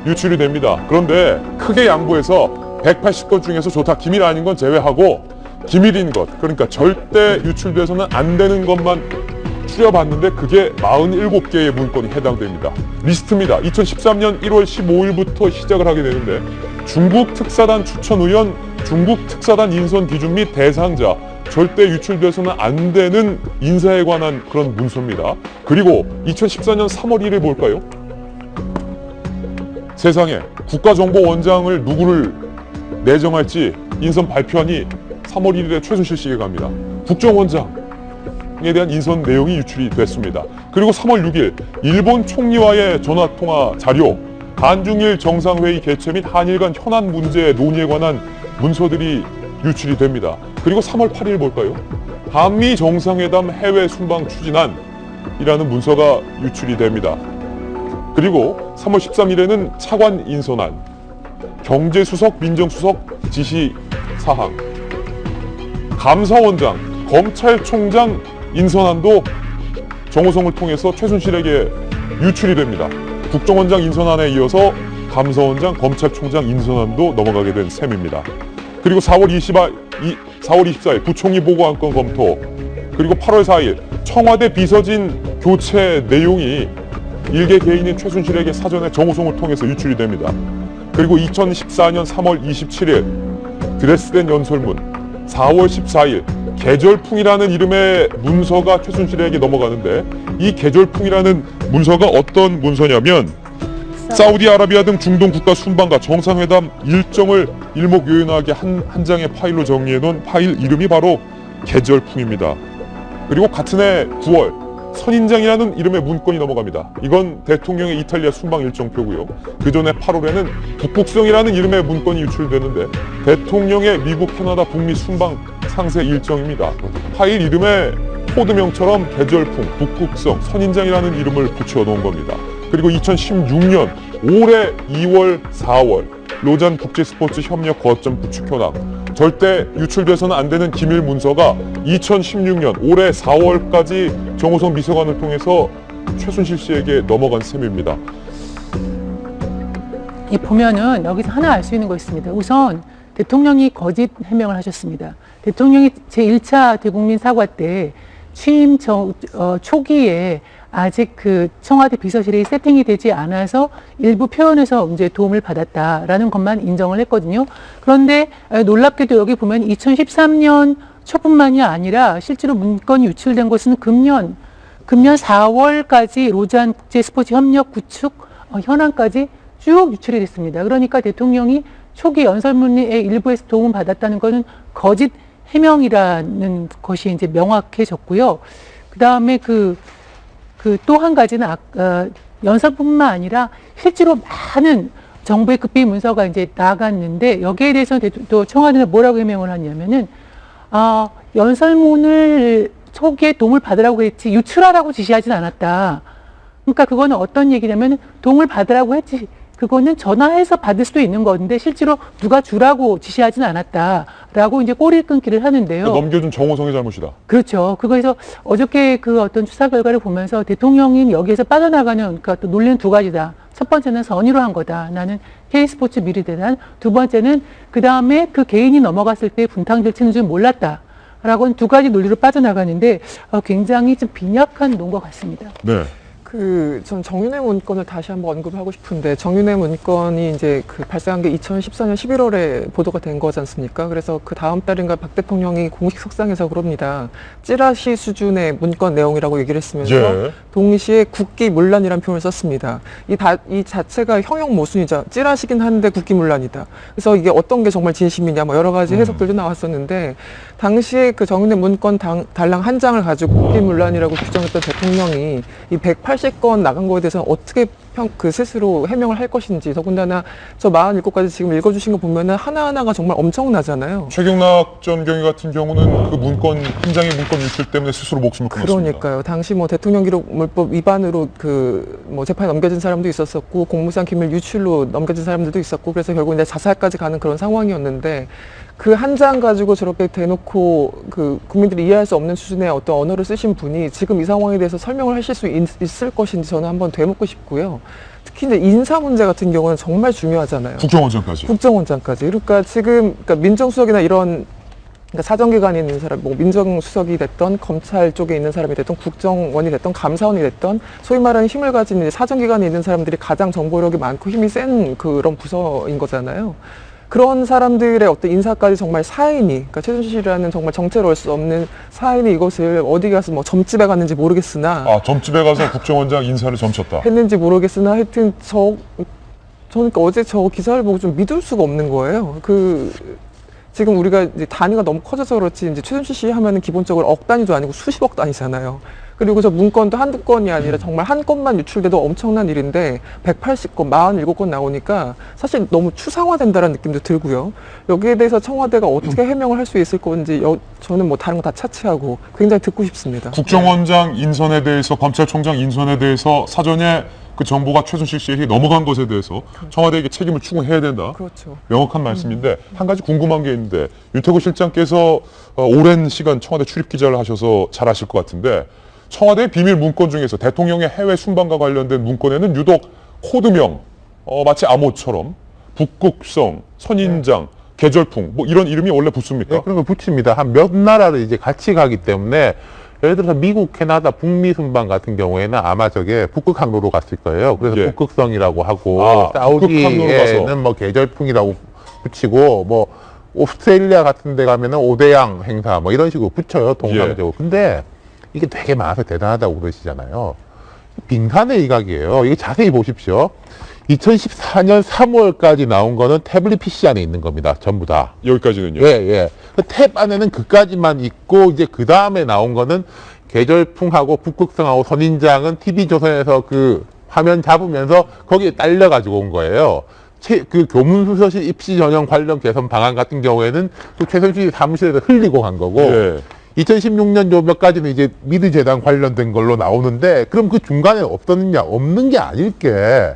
유출이 됩니다. 그런데 크게 양보해서 180건 중에서 좋다. 기밀 아닌 건 제외하고 기밀인 것, 그러니까 절대 유출돼서는 안 되는 것만 추려봤는데 그게 47개의 문건이 해당됩니다. 리스트입니다. 2013년 1월 15일부터 시작을 하게 되는데 중국 특사단 추천 의원, 중국 특사단 인선 기준 및 대상자, 절대 유출돼서는 안 되는 인사에 관한 그런 문서입니다. 그리고 2014년 3월 1일 볼까요? 세상에 국가정보원장을 누구를 내정할지 인선 발표하니 3월 1일에 최순실 씨에게 갑니다. 국정원장에 대한 인선 내용이 유출이 됐습니다. 그리고 3월 6일 일본 총리와의 전화통화 자료, 한중일 정상회의 개최 및 한일 간 현안 문제 논의에 관한 문서들이 유출이 됩니다. 그리고 3월 8일 볼까요? 한미 정상회담 해외 순방 추진안이라는 문서가 유출이 됩니다. 그리고 3월 13일에는 차관 인선안, 경제수석, 민정수석 지시사항, 감사원장, 검찰총장 인선안도 정호성을 통해서 최순실에게 유출이 됩니다. 국정원장 인선안에 이어서 감사원장, 검찰총장 인선안도 넘어가게 된 셈입니다. 그리고 4월 24일 부총리 보고안건 검토, 그리고 8월 4일 청와대 비서진 교체 내용이 일개 개인인 최순실에게 사전에 정호성을 통해서 유출이 됩니다. 그리고 2014년 3월 27일 드레스덴 연설문, 4월 14일 계절풍이라는 이름의 문서가 최순실에게 넘어가는데, 이 계절풍이라는 문서가 어떤 문서냐면 사우디아라비아 등 중동 국가 순방과 정상회담 일정을 일목요연하게 한 장의 파일로 정리해 놓은 파일 이름이 바로 계절풍입니다. 그리고 같은 해 9월 선인장이라는 이름의 문건이 넘어갑니다. 이건 대통령의 이탈리아 순방 일정표고요. 그 전에 8월에는 북극성이라는 이름의 문건이 유출되는데 대통령의 미국, 캐나다, 북미 순방 상세 일정입니다. 파일 이름에 코드명처럼 계절풍, 북극성, 선인장이라는 이름을 붙여 놓은 겁니다. 그리고 2016년 올해 2월, 4월 로잔 국제스포츠 협력 거점 구축 현황, 절대 유출돼서는 안 되는 기밀 문서가 2016년 올해 4월까지 정호성 비서관을 통해서 최순실 씨에게 넘어간 셈입니다. 이 보면은 여기서 하나 알 수 있는 거 있습니다. 우선 대통령이 거짓 해명을 하셨습니다. 대통령이 제1차 대국민 사과 때 취임 초기에 아직 그 청와대 비서실이 세팅이 되지 않아서 일부 표현에서 이제 도움을 받았다라는 것만 인정을 했거든요. 그런데 놀랍게도 여기 보면 2013년 초뿐만이 아니라 실제로 문건이 유출된 것은 금년 4월까지 로잔 국제 스포츠 협력 구축 현황까지 쭉 유출이 됐습니다. 그러니까 대통령이 초기 연설문의 일부에서 도움을 받았다는 것은 거짓 해명이라는 것이 이제 명확해졌고요. 그 다음에 또 한 가지는 연설뿐만 아니라 실제로 많은 정부의 급비 문서가 이제 나갔는데 여기에 대해서는 또 청와대는 뭐라고 해명을 하냐면은 연설문을 초기에 도움을 받으라고 했지 유출하라고 지시하진 않았다. 그러니까 그거는 어떤 얘기냐면 도움을 받으라고 했지. 그거는 전화해서 받을 수도 있는 건데 실제로 누가 주라고 지시하진 않았다라고 이제 꼬리를 끊기를 하는데요. 넘겨준 정호성의 잘못이다. 그렇죠. 그거에서 어저께 그 어떤 수사 결과를 보면서 대통령이 여기에서 빠져나가는, 그러니까 또 논리는 두 가지다. 첫 번째는 선의로 한 거다. 나는 K스포츠 미르재단. 두 번째는 그 다음에 그 개인이 넘어갔을 때 분탕질 치는 줄 몰랐다. 라고는 두 가지 논리로 빠져나가는데 굉장히 좀 빈약한 논 것 같습니다. 네. 전 정윤회 문건을 다시 한번 언급하고 싶은데, 정윤회 문건이 이제 발생한 게 2014년 11월에 보도가 된 거지 않습니까? 그래서 그 다음 달인가 박 대통령이 공식 석상에서 그럽니다. 찌라시 수준의 문건 내용이라고 얘기를 했으면서 동시에 국기문란이라는 표현을 썼습니다. 이 자체가 형용 모순이죠. 찌라시긴 한데 국기문란이다. 그래서 이게 어떤 게 정말 진심이냐, 뭐 여러 가지 해석들도 나왔었는데, 당시에 그 정윤회 문건 달랑 한 장을 가지고 국기문란이라고 규정했던 대통령이 이 180건 나간 거에 대해서는 어떻게 스스로 해명을 할 것인지, 더군다나 저 47가지 지금 읽어주신 거 보면은 하나하나가 정말 엄청나잖아요. 최경락 전 경위 같은 경우는 그 문건, 한 장의 문건 유출 때문에 스스로 목숨을 끊었습니다. 그러니까요. 당시 뭐 대통령기록물법 위반으로 재판에 넘겨진 사람도 있었었고, 공무상 기밀 유출로 넘겨진 사람들도 있었고, 그래서 결국 이제 자살까지 가는 그런 상황이었는데, 그 한 장 가지고 저렇게 대놓고 국민들이 이해할 수 없는 수준의 어떤 언어를 쓰신 분이 지금 이 상황에 대해서 설명을 하실 수 있을 것인지 저는 한번 되묻고 싶고요. 특히 이제 인사 문제 같은 경우는 정말 중요하잖아요. 국정원장까지. 그러니까 지금 민정수석이나 이런 사정기관에 있는 사람, 민정수석이 됐던 검찰 쪽에 있는 사람이 됐던 국정원이 됐던 감사원이 됐던 소위 말하는 힘을 가진 사정기관에 있는 사람들이 가장 정보력이 많고 힘이 센 그런 부서인 거잖아요. 그런 사람들의 어떤 인사까지 정말 사인이, 그러니까 최순실이라는 정말 정체를 알 수 없는 사인이 이것을 어디 가서 점집에 갔는지 모르겠으나. 점집에 가서 국정원장 인사를 점쳤다. 했는지 모르겠으나 하여튼 저는 어제 저 기사를 보고 좀 믿을 수가 없는 거예요. 지금 우리가 이제 단위가 너무 커져서 그렇지 이제 최순실 씨 하면은 기본적으로 억 단위도 아니고 수십억 단위잖아요. 그리고 저 문건도 한두 건이 아니라 정말 한 건만 유출돼도 엄청난 일인데 180건, 47건 나오니까 사실 너무 추상화된다는 느낌도 들고요. 여기에 대해서 청와대가 어떻게 해명을 할 수 있을 건지 저는 뭐 다른 거 다 차치하고 굉장히 듣고 싶습니다. 국정원장 인선에 대해서, 검찰총장 인선에 대해서 사전에 그 정보가 최순실 씨에게 넘어간 것에 대해서 청와대에게 책임을 추궁해야 된다. 그렇죠. 명확한 말씀인데 한 가지 궁금한 게 있는데 윤태구 실장께서 오랜 시간 청와대 출입 기자를 하셔서 잘 아실 것 같은데 청와대 비밀 문건 중에서 대통령의 해외 순방과 관련된 문건에는 유독 코드명, 마치 암호처럼 북극성, 선인장, 계절풍 뭐 이런 이름이 원래 붙습니까? 네, 그런 걸 붙입니다. 한 몇 나라를 이제 같이 가기 때문에 예를 들어서 미국, 캐나다, 북미 순방 같은 경우에는 아마 저게 북극 항로로 갔을 거예요. 그래서 예. 북극성이라고 하고 북극 항로로 가서. 사우디에는 뭐 계절풍이라고 붙이고 뭐 오스트레일리아 같은 데 가면은 오대양 행사 뭐 이런 식으로 붙여요. 동상적으로. 근데 이게 되게 많아서 대단하다고 그러시잖아요. 빙산의 일각이에요. 이거 자세히 보십시오. 2014년 3월까지 나온 거는 태블릿 PC 안에 있는 겁니다. 전부 다. 여기까지는요? 예, 예. 그 탭 안에는 그까지만 있고, 이제 그 다음에 나온 거는 계절풍하고 북극성하고 선인장은 TV조선에서 그 화면 잡으면서 거기에 딸려가지고 온 거예요. 그 교문수서실 입시 전형 관련 개선 방안 같은 경우에는 그 최순실 사무실에서 흘리고 간 거고, 예. 2016년 요 몇 가지는 이제 미르재단 관련된 걸로 나오는데, 그럼 그 중간에 없었느냐? 없는 게 아닐 게,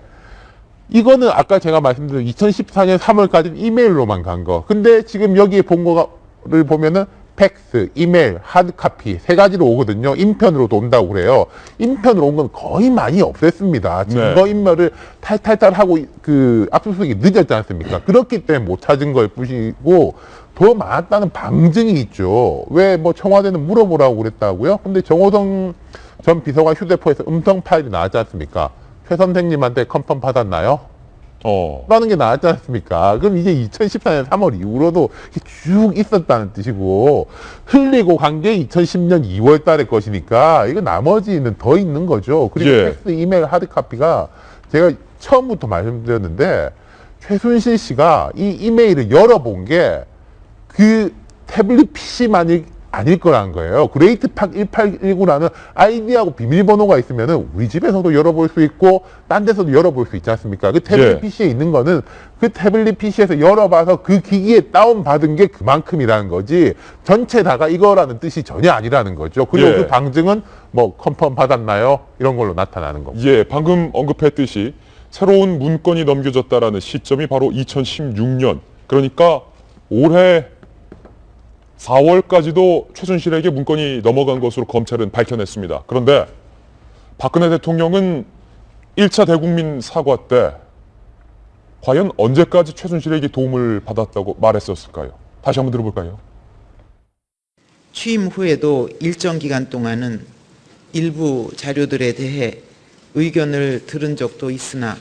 이거는 아까 제가 말씀드린 2014년 3월까지는 이메일로만 간 거. 근데 지금 여기에 본 거를 보면은 팩스, 이메일, 하드카피 세 가지로 오거든요. 인편으로도 온다고 그래요. 인편으로 온 건 거의 많이 없앴습니다. 증거인멸을 탈탈탈하고 그 압수수색이 늦었지 않습니까? 그렇기 때문에 못 찾은 걸 뿐이고 더 많았다는 방증이 있죠. 왜 뭐 청와대는 물어보라고 그랬다고요? 근데 정호성 전 비서관 휴대폰에서 음성 파일이 나왔지 않습니까? 최 선생님한테 컨펌 받았나요? 라는 게 나왔지 않습니까? 그럼 이제 2014년 3월 이후로도 쭉 있었다는 뜻이고, 흘리고 간 게 2010년 2월 달의 것이니까, 이거 나머지는 더 있는 거죠. 그리고 예. 텍스트, 이메일, 하드카피가 제가 처음부터 말씀드렸는데, 최순실 씨가 이 이메일을 열어본 게 그 태블릿 PC만이 아닐 거라는 거예요. 그레이트팍 1819라는 아이디하고 비밀번호가 있으면은 우리 집에서도 열어볼 수 있고 딴 데서도 열어볼 수 있지 않습니까? 그 태블릿 예. PC에 있는 거는 그 태블릿 PC에서 열어봐서 그 기기에 다운받은 게 그만큼이라는 거지 전체 다가 이거라는 뜻이 전혀 아니라는 거죠. 그리고 예. 그 방증은 뭐 컨펌 받았나요? 이런 걸로 나타나는 겁니다. 예, 방금 언급했듯이 새로운 문건이 넘겨졌다라는 시점이 바로 2016년. 그러니까 올해 4월까지도 최순실에게 문건이 넘어간 것으로 검찰은 밝혀냈습니다. 그런데 박근혜 대통령은 1차 대국민 사과 때 과연 언제까지 최순실에게 도움을 받았다고 말했었을까요? 다시 한번 들어볼까요? 취임 후에도 일정 기간 동안은 일부 자료들에 대해 의견을 들은 적도 있으나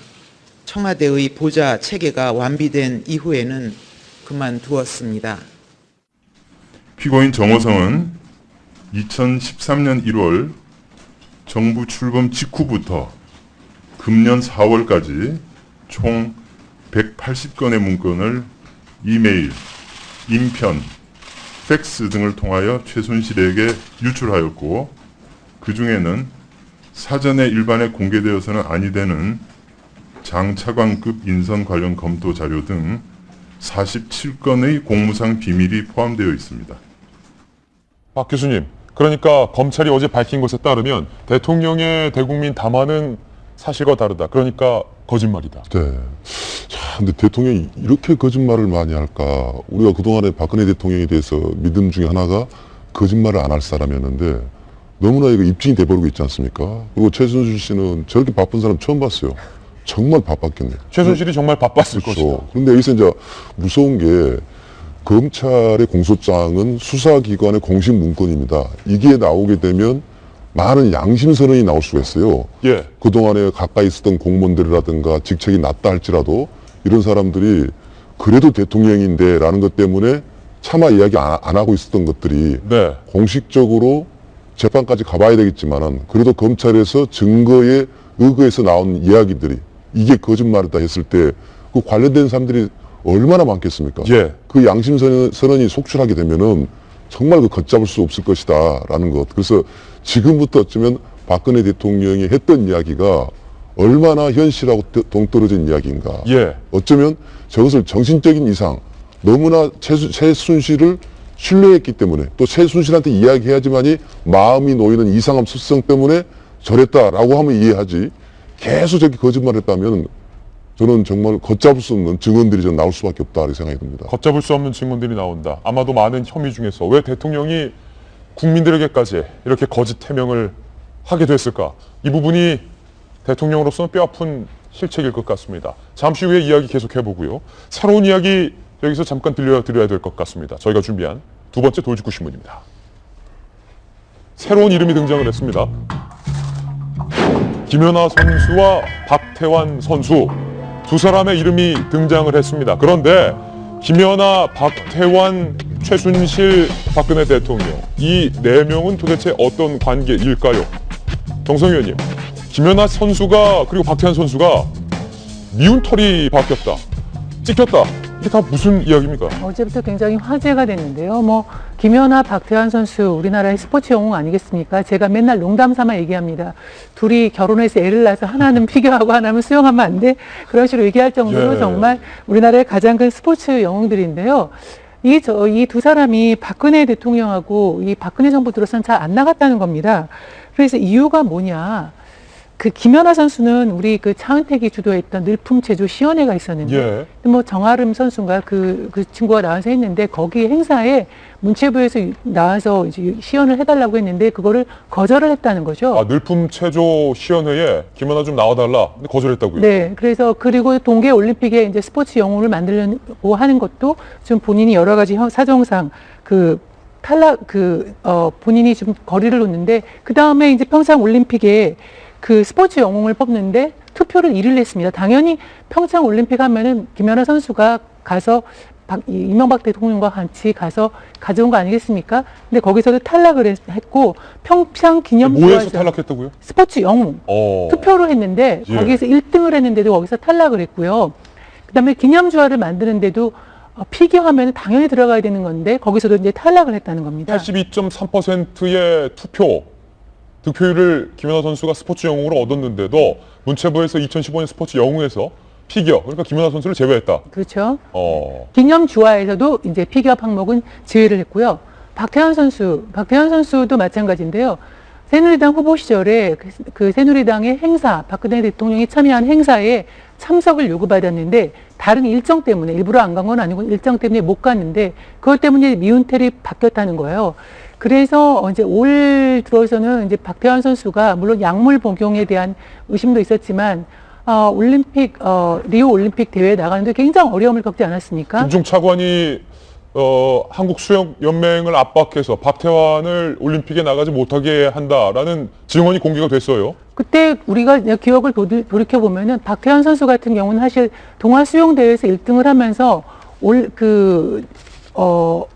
청와대의 보좌 체계가 완비된 이후에는 그만두었습니다. 피고인 정호성은 2013년 1월 정부 출범 직후부터 금년 4월까지 총 180건의 문건을 이메일, 인편, 팩스 등을 통하여 최순실에게 유출하였고 그 중에는 사전에 일반에 공개되어서는 아니 되는 장차관급 인선 관련 검토 자료 등 47건의 공무상 비밀이 포함되어 있습니다. 박 교수님, 그러니까 검찰이 어제 밝힌 것에 따르면 대통령의 대국민 담화는 사실과 다르다. 그러니까 거짓말이다. 네. 자, 근데 대통령이 이렇게 거짓말을 많이 할까? 우리가 그동안에 박근혜 대통령에 대해서 믿음 중에 하나가 거짓말을 안 할 사람이었는데 너무나 이거 입증이 돼버리고 있지 않습니까? 그리고 최순실 씨는 저렇게 바쁜 사람 처음 봤어요. 정말 바빴겠네요. 최순실이 정말 바빴을 그렇죠. 것이다. 그런데 여기서 이제 무서운 게 검찰의 공소장은 수사기관의 공식 문건입니다. 이게 나오게 되면 많은 양심 선언이 나올 수가 있어요. 예. 그동안에 가까이 있었던 공무원들이라든가 직책이 낮다 할지라도 이런 사람들이 그래도 대통령인데 라는 것 때문에 차마 이야기 안 하고 있었던 것들이 네. 공식적으로 재판까지 가봐야 되겠지만은 그래도 검찰에서 증거에 의거해서 나온 이야기들이 이게 거짓말이다 했을 때 그 관련된 사람들이 얼마나 많겠습니까? 예. 그 양심 선언이 속출하게 되면은 정말 그 걷잡을 수 없을 것이다라는 것. 그래서 지금부터 어쩌면 박근혜 대통령이 했던 이야기가 얼마나 현실하고 동떨어진 이야기인가. 예. 어쩌면 저것을 정신적인 이상, 너무나 최순실을 신뢰했기 때문에 또 최순실한테 이야기해야지만이 마음이 놓이는 이상함 습성 때문에 저랬다라고 하면 이해하지, 계속 저렇게 거짓말했다면 저는 정말 걷잡을 수 없는 증언들이 좀 나올 수밖에 없다 이렇게 생각이 듭니다. 걷잡을 수 없는 증언들이 나온다. 아마도 많은 혐의 중에서 왜 대통령이 국민들에게까지 이렇게 거짓 해명을 하게 됐을까? 이 부분이 대통령으로서는 뼈아픈 실책일 것 같습니다. 잠시 후에 이야기 계속해보고요. 새로운 이야기 여기서 잠깐 들려드려야 될 것 같습니다. 저희가 준비한 두 번째 돌직구 신문입니다. 새로운 이름이 등장을 했습니다. 김연아 선수와 박태환 선수, 두 사람의 이름이 등장을 했습니다. 그런데 김연아, 박태환, 최순실, 박근혜 대통령, 이 네 명은 도대체 어떤 관계일까요? 정성 의원님, 김연아 선수가 그리고 박태환 선수가 미운 털이 바뀌었다, 찍혔다, 이게 다 무슨 이야기입니까? 어제부터 굉장히 화제가 됐는데요. 김연아, 박태환 선수 우리나라의 스포츠 영웅 아니겠습니까? 제가 맨날 농담 삼아 얘기합니다. 둘이 결혼해서 애를 낳아서 하나는 피겨하고 하나는 수영하면 안 돼? 그런 식으로 얘기할 정도로 정말 우리나라의 가장 큰 스포츠 영웅들인데요. 이 두 사람이 박근혜 대통령하고 이 박근혜 정부 들어서는 잘 안 나갔다는 겁니다. 그래서 이유가 뭐냐? 그 김연아 선수는 우리 그 차은택이 주도했던 늘품체조 시연회가 있었는데, 정아름 선수가 그 친구가 나와서 했는데, 거기 행사에 문체부에서 나와서 이제 시연을 해달라고 했는데 그거를 거절을 했다는 거죠. 아, 늘품체조 시연회에 김연아 좀 나와달라. 근데 거절했다고요? 네. 그리고 동계올림픽에 이제 스포츠 영웅을 만들려고 하는 것도 좀 본인이 여러 가지 사정상 본인이 좀 거리를 놓는데, 그 다음에 이제 평창올림픽에 그 스포츠 영웅을 뽑는데 투표를 1위를 했습니다. 당연히 평창올림픽 하면은 김연아 선수가 가서 이명박 대통령과 같이 가서 가져온 거 아니겠습니까? 근데 거기서도 탈락을 했고, 평창 기념주화에서 뭐에서 탈락했다고요? 스포츠 영웅 투표로 했는데 거기서 1등을 했는데도 거기서 탈락을 했고요. 그다음에 기념주화를 만드는데도 피겨하면 당연히 들어가야 되는 건데 거기서도 이제 탈락을 했다는 겁니다. 82.3%의 득표율을 김연아 선수가 스포츠 영웅으로 얻었는데도 문체부에서 2015년 스포츠 영웅에서 피겨, 그러니까 김연아 선수를 제외했다. 그렇죠. 기념주화에서도 이제 피겨 항목은 제외를 했고요. 박태환 선수도 마찬가지인데요. 새누리당 후보 시절에 그 새누리당의 행사, 박근혜 대통령이 참여한 행사에 참석을 요구받았는데 다른 일정 때문에, 일부러 안 간 건 아니고 일정 때문에 못 갔는데 그것 때문에 미운 털이 바뀌었다는 거예요. 그래서 이제 올 들어서는 이제 박태환 선수가 물론 약물 복용에 대한 의심도 있었지만 리오 올림픽 대회에 나가는데 굉장히 어려움을 겪지 않았습니까? 김종 차관이 한국 수영 연맹을 압박해서 박태환을 올림픽에 나가지 못하게 한다라는 증언이 공개가 됐어요. 그때 우리가 기억을 돌이켜 보면은 박태환 선수 같은 경우는 사실 동아 수영 대회에서 1등을 하면서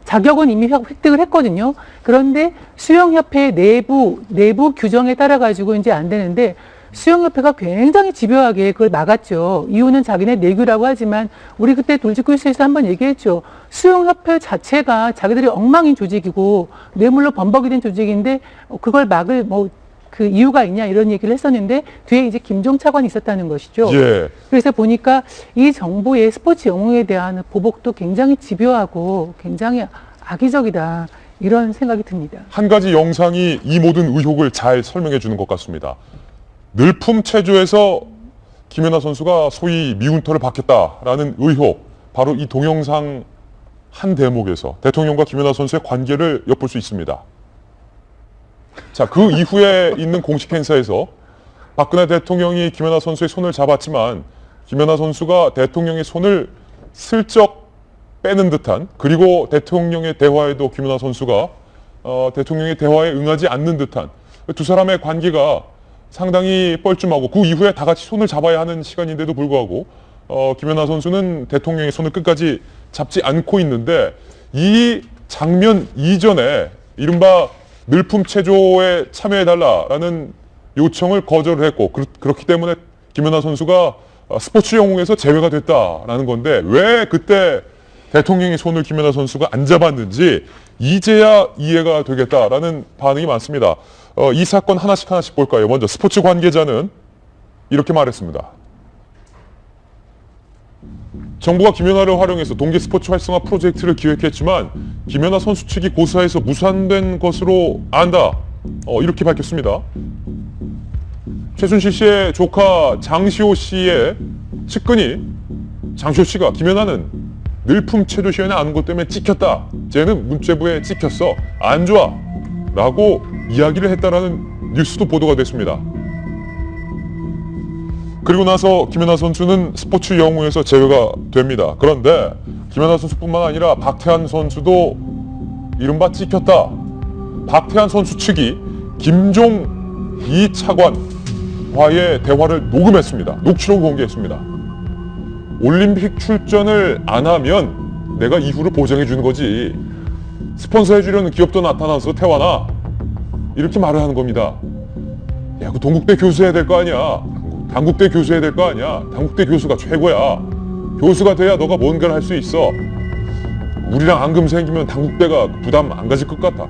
자격은 이미 획득을 했거든요. 그런데 수영협회 내부 규정에 따라 가지고 이제 안 되는데 수영협회가 굉장히 집요하게 그걸 막았죠. 이유는 자기네 내규라고 하지만 우리 그때 돌직구에서 한번 얘기했죠. 수영협회 자체가 자기들이 엉망인 조직이고 뇌물로 범벅이 된 조직인데 그걸 막을 그 이유가 있냐 이런 얘기를 했었는데 뒤에 이제 김종 차관이 있었다는 것이죠. 예. 그래서 보니까 이 정부의 스포츠 영웅에 대한 보복도 굉장히 집요하고 굉장히 악의적이다 이런 생각이 듭니다. 한 가지 영상이 이 모든 의혹을 잘 설명해 주는 것 같습니다. 늘품 체조에서 김연아 선수가 소위 미운 털을 박혔다라는 의혹, 바로 이 동영상 한 대목에서 대통령과 김연아 선수의 관계를 엿볼 수 있습니다. 자, 그 이후에 있는 공식 행사에서 박근혜 대통령이 김연아 선수의 손을 잡았지만 김연아 선수가 대통령의 손을 슬쩍 빼는 듯한, 그리고 대통령의 대화에도 김연아 선수가 대통령의 대화에 응하지 않는 듯한 두 사람의 관계가 상당히 뻘쭘하고 그 이후에 다 같이 손을 잡아야 하는 시간인데도 불구하고 김연아 선수는 대통령의 손을 끝까지 잡지 않고 있는데 이 장면 이전에 이른바 늘품 체조에 참여해달라라는 요청을 거절을 했고 그렇기 때문에 김연아 선수가 스포츠 영웅에서 제외가 됐다라는 건데 왜 그때 대통령의 손을 김연아 선수가 안 잡았는지 이제야 이해가 되겠다라는 반응이 많습니다. 이 사건 하나씩 볼까요? 먼저 스포츠 관계자는 이렇게 말했습니다. 정부가 김연아를 활용해서 동계 스포츠 활성화 프로젝트를 기획했지만 김연아 선수 측이 고사해서 무산된 것으로 안다. 이렇게 밝혔습니다. 최순실 씨의 조카 장시호 씨의 측근이 장시호 씨가 김연아는 늘품 체조시연에 아는 것 때문에 찍혔다. 쟤는 문체부에 찍혔어. 안 좋아. 라고 이야기를 했다라는 뉴스도 보도가 됐습니다. 그리고 나서 김연아 선수는 스포츠 영웅에서 제외가 됩니다. 그런데 김연아 선수뿐만 아니라 박태환 선수도 이른바 찍혔다. 박태환 선수 측이 김종 이 차관과의 대화를 녹음했습니다. 녹취록 공개했습니다. 올림픽 출전을 안 하면 내가 이후를 보장해 주는 거지. 스폰서 해주려는 기업도 나타나서 태환아 이렇게 말을 하는 겁니다. 야, 그 동국대 교수 해야 될 거 아니야. 단국대 교수 해야 될 거 아니야. 단국대 교수가 최고야. 교수가 돼야 너가 뭔가를 할 수 있어. 우리랑 앙금 생기면 단국대가 부담 안 가질 것 같아.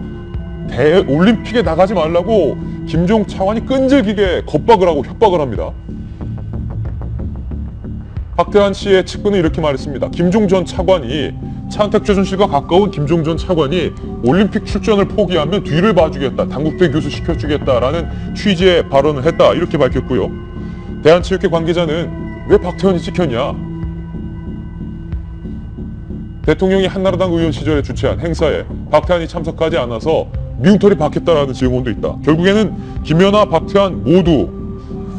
올림픽에 나가지 말라고 김종 차관이 끈질기게 겁박을 하고 협박을 합니다. 박태환 씨의 측근은 이렇게 말했습니다. 김종 전 차관이 차은택 최순실과 가까운 김종 전 차관이 올림픽 출전을 포기하면 뒤를 봐주겠다. 단국대 교수 시켜주겠다라는 취지의 발언을 했다. 이렇게 밝혔고요. 대한체육회 관계자는 왜 박태환이 찍혔냐? 대통령이 한나라당 의원 시절에 주최한 행사에 박태환이 참석하지 않아서 미움털이 박혔다라는 증언도 있다. 결국에는 김연아, 박태환 모두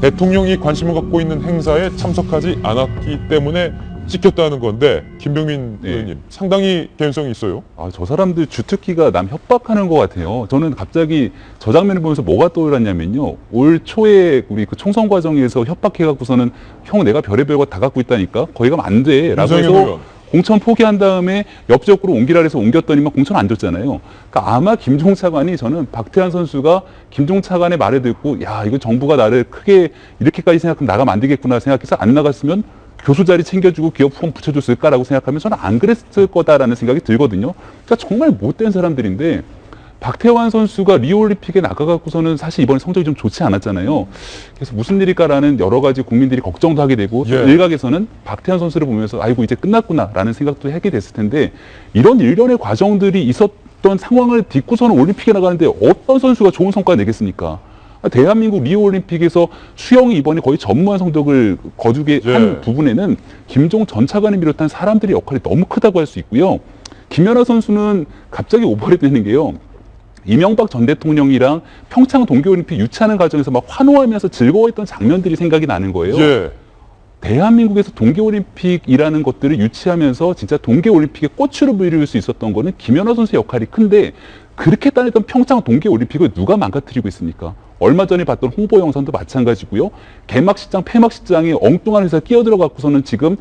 대통령이 관심을 갖고 있는 행사에 참석하지 않았기 때문에 찍혔다는 건데 김병민 의원님 상당히 개연성이 있어요. 저 사람들 주특기가 남 협박하는 것 같아요. 저는 갑자기 저 장면을 보면서 뭐가 떠올랐냐면요. 올 초에 우리 그 총선 과정에서 협박해갖고서는 형 내가 별의별 거 다 갖고 있다니까 거기 가면 안 돼 라고 해서 공천 포기한 다음에 옆 지역구로 옮기라 해서 옮겼더니만 공천 안 줬잖아요. 그러니까 아마 김종 차관이 저는 박태환 선수가 김종 차관의 말을 듣고 야 이거 정부가 나를 크게 이렇게까지 생각하면 나가면 안 되겠구나 생각해서 안 나갔으면 교수 자리 챙겨주고 기업 후원 붙여줬을까라고 생각하면 저는 안 그랬을 거다라는 생각이 들거든요. 그러니까 정말 못된 사람들인데 박태환 선수가 리오올림픽에 나가갖고서는 사실 이번에 성적이 좀 좋지 않았잖아요. 그래서 무슨 일일까라는 여러 가지 국민들이 걱정도 하게 되고 일각에서는 박태환 선수를 보면서 아이고 이제 끝났구나라는 생각도 하게 됐을 텐데 이런 일련의 과정들이 있었던 상황을 딛고서는 올림픽에 나가는데 어떤 선수가 좋은 성과 내겠습니까? 대한민국 리오올림픽에서 수영이 이번에 거의 전무한 성적을 거두게 한 부분에는 김종 전 차관을 비롯한 사람들의 역할이 너무 크다고 할 수 있고요. 김연아 선수는 갑자기 오버랩 되는 게요. 이명박 전 대통령이랑 평창 동계올림픽 유치하는 과정에서 막 환호하면서 즐거워했던 장면들이 생각이 나는 거예요. 대한민국에서 동계올림픽이라는 것들을 유치하면서 진짜 동계올림픽의 꽃으로 부릴 수 있었던 거는 김연아 선수의 역할이 큰데 그렇게 따냈던 평창 동계올림픽을 누가 망가뜨리고 있습니까? 얼마 전에 봤던 홍보 영상도 마찬가지고요. 개막식장, 폐막식장에 엉뚱한 회사 끼어들어갖고서는 지금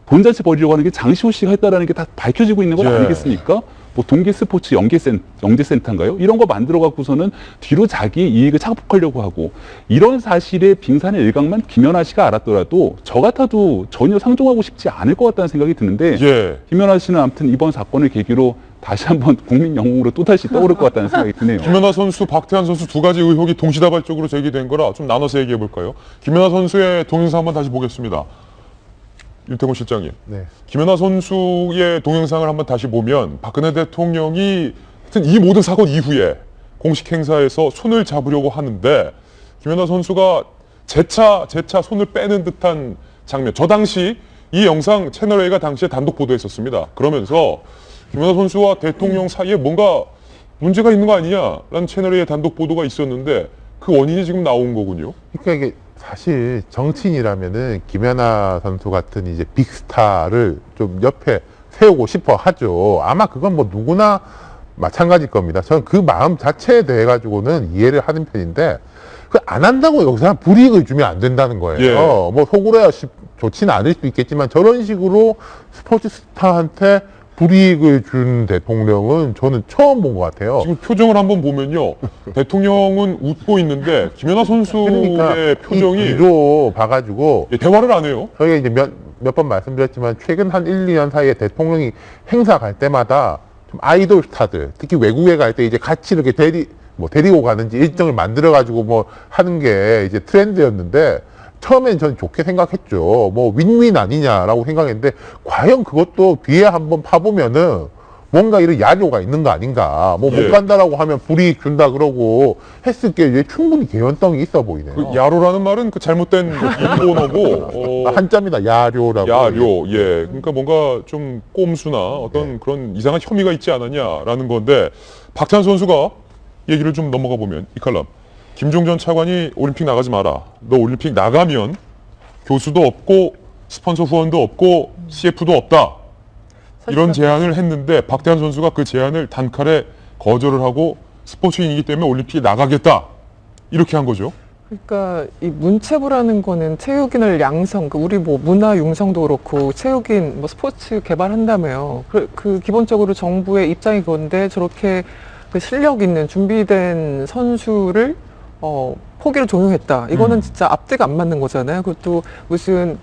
본자체 벌이려고 하는 게 장시호 씨가 했다라는 게 다 밝혀지고 있는 건 아니겠습니까? 뭐 동계 스포츠 영재센터인가요? 이런 거 만들어 갖고서는 뒤로 자기 이익을 착복하려고 하고 이런 사실의 빙산의 일각만 김연아 씨가 알았더라도 저 같아도 전혀 상종하고 싶지 않을 것 같다는 생각이 드는데 김연아 씨는 아무튼 이번 사건을 계기로 다시 한번 국민 영웅으로 또다시 떠오를 것 같다는 생각이 드네요. 김연아 선수, 박태환 선수 두 가지 의혹이 동시다발적으로 제기된 거라 좀 나눠서 얘기해 볼까요? 김연아 선수의 동영상 한번 다시 보겠습니다. 윤태곤 실장님. 김연아 선수의 동영상을 한번 다시 보면 박근혜 대통령이 하여튼 이 모든 사건 이후에 공식 행사에서 손을 잡으려고 하는데 김연아 선수가 재차 손을 빼는 듯한 장면. 저 당시 이 영상 채널A가 당시에 단독 보도했었습니다. 그러면서 김연아 선수와 대통령 사이에 뭔가 문제가 있는 거 아니냐라는 채널A의 단독 보도가 있었는데 그 원인이 지금 나온 거군요. 그러니까 이게 사실 정치인이라면은 김연아 선수 같은 이제 빅스타를 좀 옆에 세우고 싶어 하죠. 아마 그건 뭐 누구나 마찬가지일 겁니다. 저는 그 마음 자체에 대해 가지고는 이해를 하는 편인데 그 안 한다고 여기서 불이익을 주면 안 된다는 거예요. 뭐 속으로야 좋지는 않을 수 있겠지만 저런 식으로 스포츠 스타한테 불이익을 준 대통령은 저는 처음 본 것 같아요. 지금 표정을 한번 보면요. 대통령은 웃고 있는데 김연아 선수의 표정이 뒤로 봐가지고 대화를 안 해요. 저희가 이제 몇 번 말씀드렸지만 최근 한 1, 2년 사이에 대통령이 행사 갈 때마다 아이돌 스타들, 특히 외국에 갈 때 이제 같이 이렇게 데리고 가는지 일정을 만들어가지고 뭐 하는 게 이제 트렌드였는데, 처음엔 전 좋게 생각했죠. 뭐 윈윈 아니냐라고 생각했는데, 과연 그것도 뒤에 한번 파보면은 뭔가 이런 야료가 있는 거 아닌가. 뭐 못 간다라고 하면 불이익 준다 그러고 했을 게 이제 충분히 개연성이 있어 보이네요. 그 야로라는 말은 그 잘못된 일본어고 한자입니다. 야료라고. 야료. 예. 그러니까 뭔가 좀 꼼수나 어떤 그런 이상한 혐의가 있지 않았냐라는 건데, 박찬 선수가 얘기를 좀 넘어가 보면 이 칼럼, 김종전 차관이 올림픽 나가지 마라. 너 올림픽 나가면 교수도 없고 스폰서 후원도 없고 CF도 없다. 이런 제안을 했는데 박태환 선수가 그 제안을 단칼에 거절을 하고 스포츠인이기 때문에 올림픽에 나가겠다. 이렇게 한 거죠. 그러니까 이 문체부라는 거는 체육인을 양성, 우리 뭐 문화 융성도 그렇고 체육인 뭐 스포츠 개발한다며요. 그 기본적으로 정부의 입장이 그건데 저렇게 그 실력 있는 준비된 선수를 포기를 종용했다. 이거는 진짜 앞뒤가 안 맞는 거잖아요. 그것도 무슨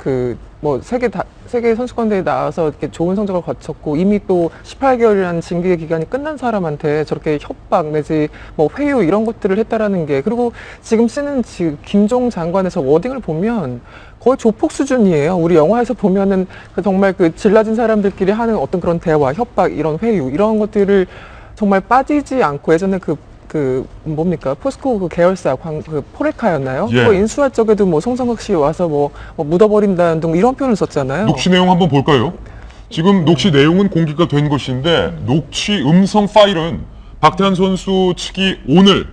뭐 세계 선수권대회에 나와서 이렇게 좋은 성적을 거쳤고 이미 또 18개월이라는 징계 기간이 끝난 사람한테 저렇게 협박 내지 뭐 회유 이런 것들을 했다라는 게, 그리고 지금 쓰는 김종 장관에서 워딩을 보면 거의 조폭 수준이에요. 우리 영화에서 보면은 정말 그 질라진 사람들끼리 하는 어떤 그런 대화, 협박, 이런 회유 이런 것들을 정말 빠지지 않고, 예전에 뭡니까? 포스코 그 계열사 포레카였나요? 예. 그거 인수할 적에도 뭐 송성국 씨 와서 뭐 묻어버린다는 등 이런 표현을 썼잖아요. 녹취 내용 한번 볼까요? 지금 녹취 내용은 공개가 된 것인데, 녹취 음성 파일은 박태환 선수 측이 오늘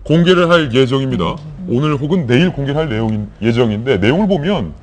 공개를 할 예정입니다. 오늘 혹은 내일 공개를 할 예정인데, 내용을 보면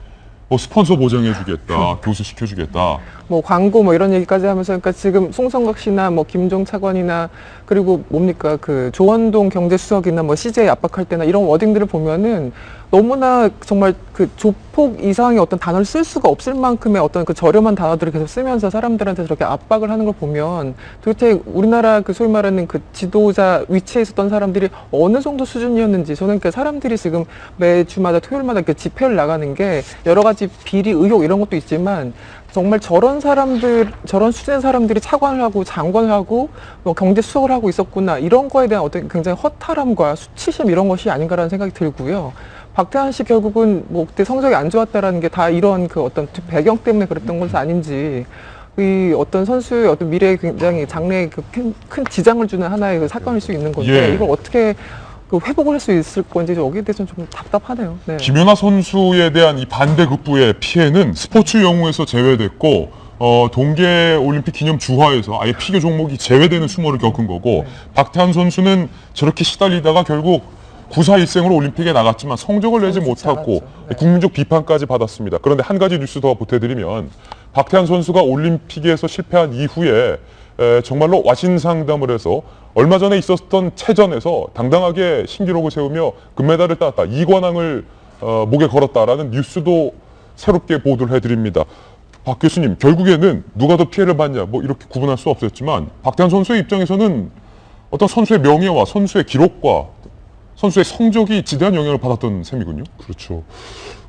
뭐 스폰서 보장해주겠다, 교수 시켜주겠다. 뭐 광고 뭐 이런 얘기까지 하면서, 그러니까 지금 송성각 씨나 뭐 김종 차관이나 그리고 뭡니까 그 조원동 경제수석이나 뭐 CJ 압박할 때나 이런 워딩들을 보면은 너무나 정말 그 조폭 이상의 어떤 단어를 쓸 수가 없을 만큼의 어떤 그 저렴한 단어들을 계속 쓰면서 사람들한테 저렇게 압박을 하는 걸 보면 도대체 우리나라 그 소위 말하는 그 지도자 위치에 있었던 사람들이 어느 정도 수준이었는지, 저는 그 사람들이 지금 매주마다 토요일마다 그 집회를 나가는 게 여러 가지 비리 의혹 이런 것도 있지만 정말 저런 수준의 사람들이 차관을 하고 장관을 하고 뭐 경제 수석을 하고 있었구나, 이런 거에 대한 어떤 굉장히 허탈함과 수치심 이런 것이 아닌가라는 생각이 들고요. 박태환 씨 결국은 뭐 그때 성적이 안 좋았다라는 게 다 이런 그 어떤 배경 때문에 그랬던 것은 아닌지, 이 어떤 선수의 어떤 미래에 굉장히 장래에 큰 지장을 주는 하나의 그 사건일 수 있는 건데, 이걸 어떻게 회복을 할 수 있을 건지 여기에 대해서는 좀 답답하네요. 네. 김연아 선수에 대한 이 반대급부의 피해는 스포츠 영웅에서 제외됐고, 동계올림픽 기념 주화에서 아예 피겨 종목이 제외되는 수모를 겪은 거고, 박태환 선수는 저렇게 시달리다가 결국 구사일생으로 올림픽에 나갔지만 성적을 내지 못하고 국민적 비판까지 받았습니다. 그런데 한 가지 뉴스 더 보태드리면, 박태환 선수가 올림픽에서 실패한 이후에 정말로 와신상담을 해서 얼마 전에 있었던 체전에서 당당하게 신기록을 세우며 금메달을 땄다, 이관왕을 목에 걸었다라는 뉴스도 새롭게 보도를 해드립니다. 박 교수님, 결국에는 누가 더 피해를 받냐 뭐 이렇게 구분할 수 없었지만, 박태환 선수의 입장에서는 어떤 선수의 명예와 선수의 기록과 선수의 성적이 지대한 영향을 받았던 셈이군요. 그렇죠.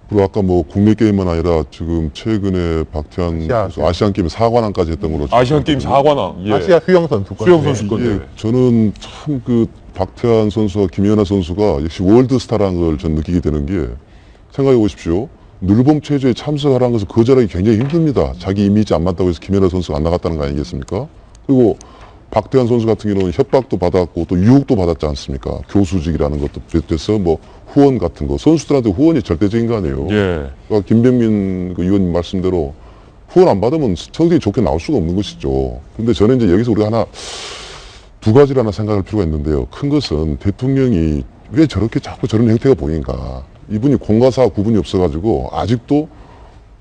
그리고 아까 뭐 국내 게임만 아니라 지금 최근에 박태환 선수 아시안 게임 4관왕까지 했던 걸로. 아시안 게임 4관왕. 아시아 수영 선수권. 수영 선수권. 저는 참 그 박태환 선수와 김연아 선수가 역시 월드스타라는 걸 전 느끼게 되는 게, 생각해 보십시오. 늘봄 체조에 참석하라는 것을 거절하기 굉장히 힘듭니다. 자기 이미지 안 맞다고 해서 김연아 선수가 안 나갔다는 거 아니겠습니까? 그리고 박태환 선수 같은 경우는 협박도 받았고 또 유혹도 받았지 않습니까? 교수직이라는 것도 비롯해서 뭐 후원 같은 거, 선수들한테 후원이 절대적인 거 아니에요. 그러니까 김병민 그 의원님 말씀대로 후원 안 받으면 성적이 좋게 나올 수가 없는 것이죠. 근데 저는 이제 여기서 우리가 두 가지를 하나 생각할 필요가 있는데요. 큰 것은 대통령이 왜 저렇게 자꾸 저런 행태가 보이는가. 이분이 공과사 구분이 없어가지고 아직도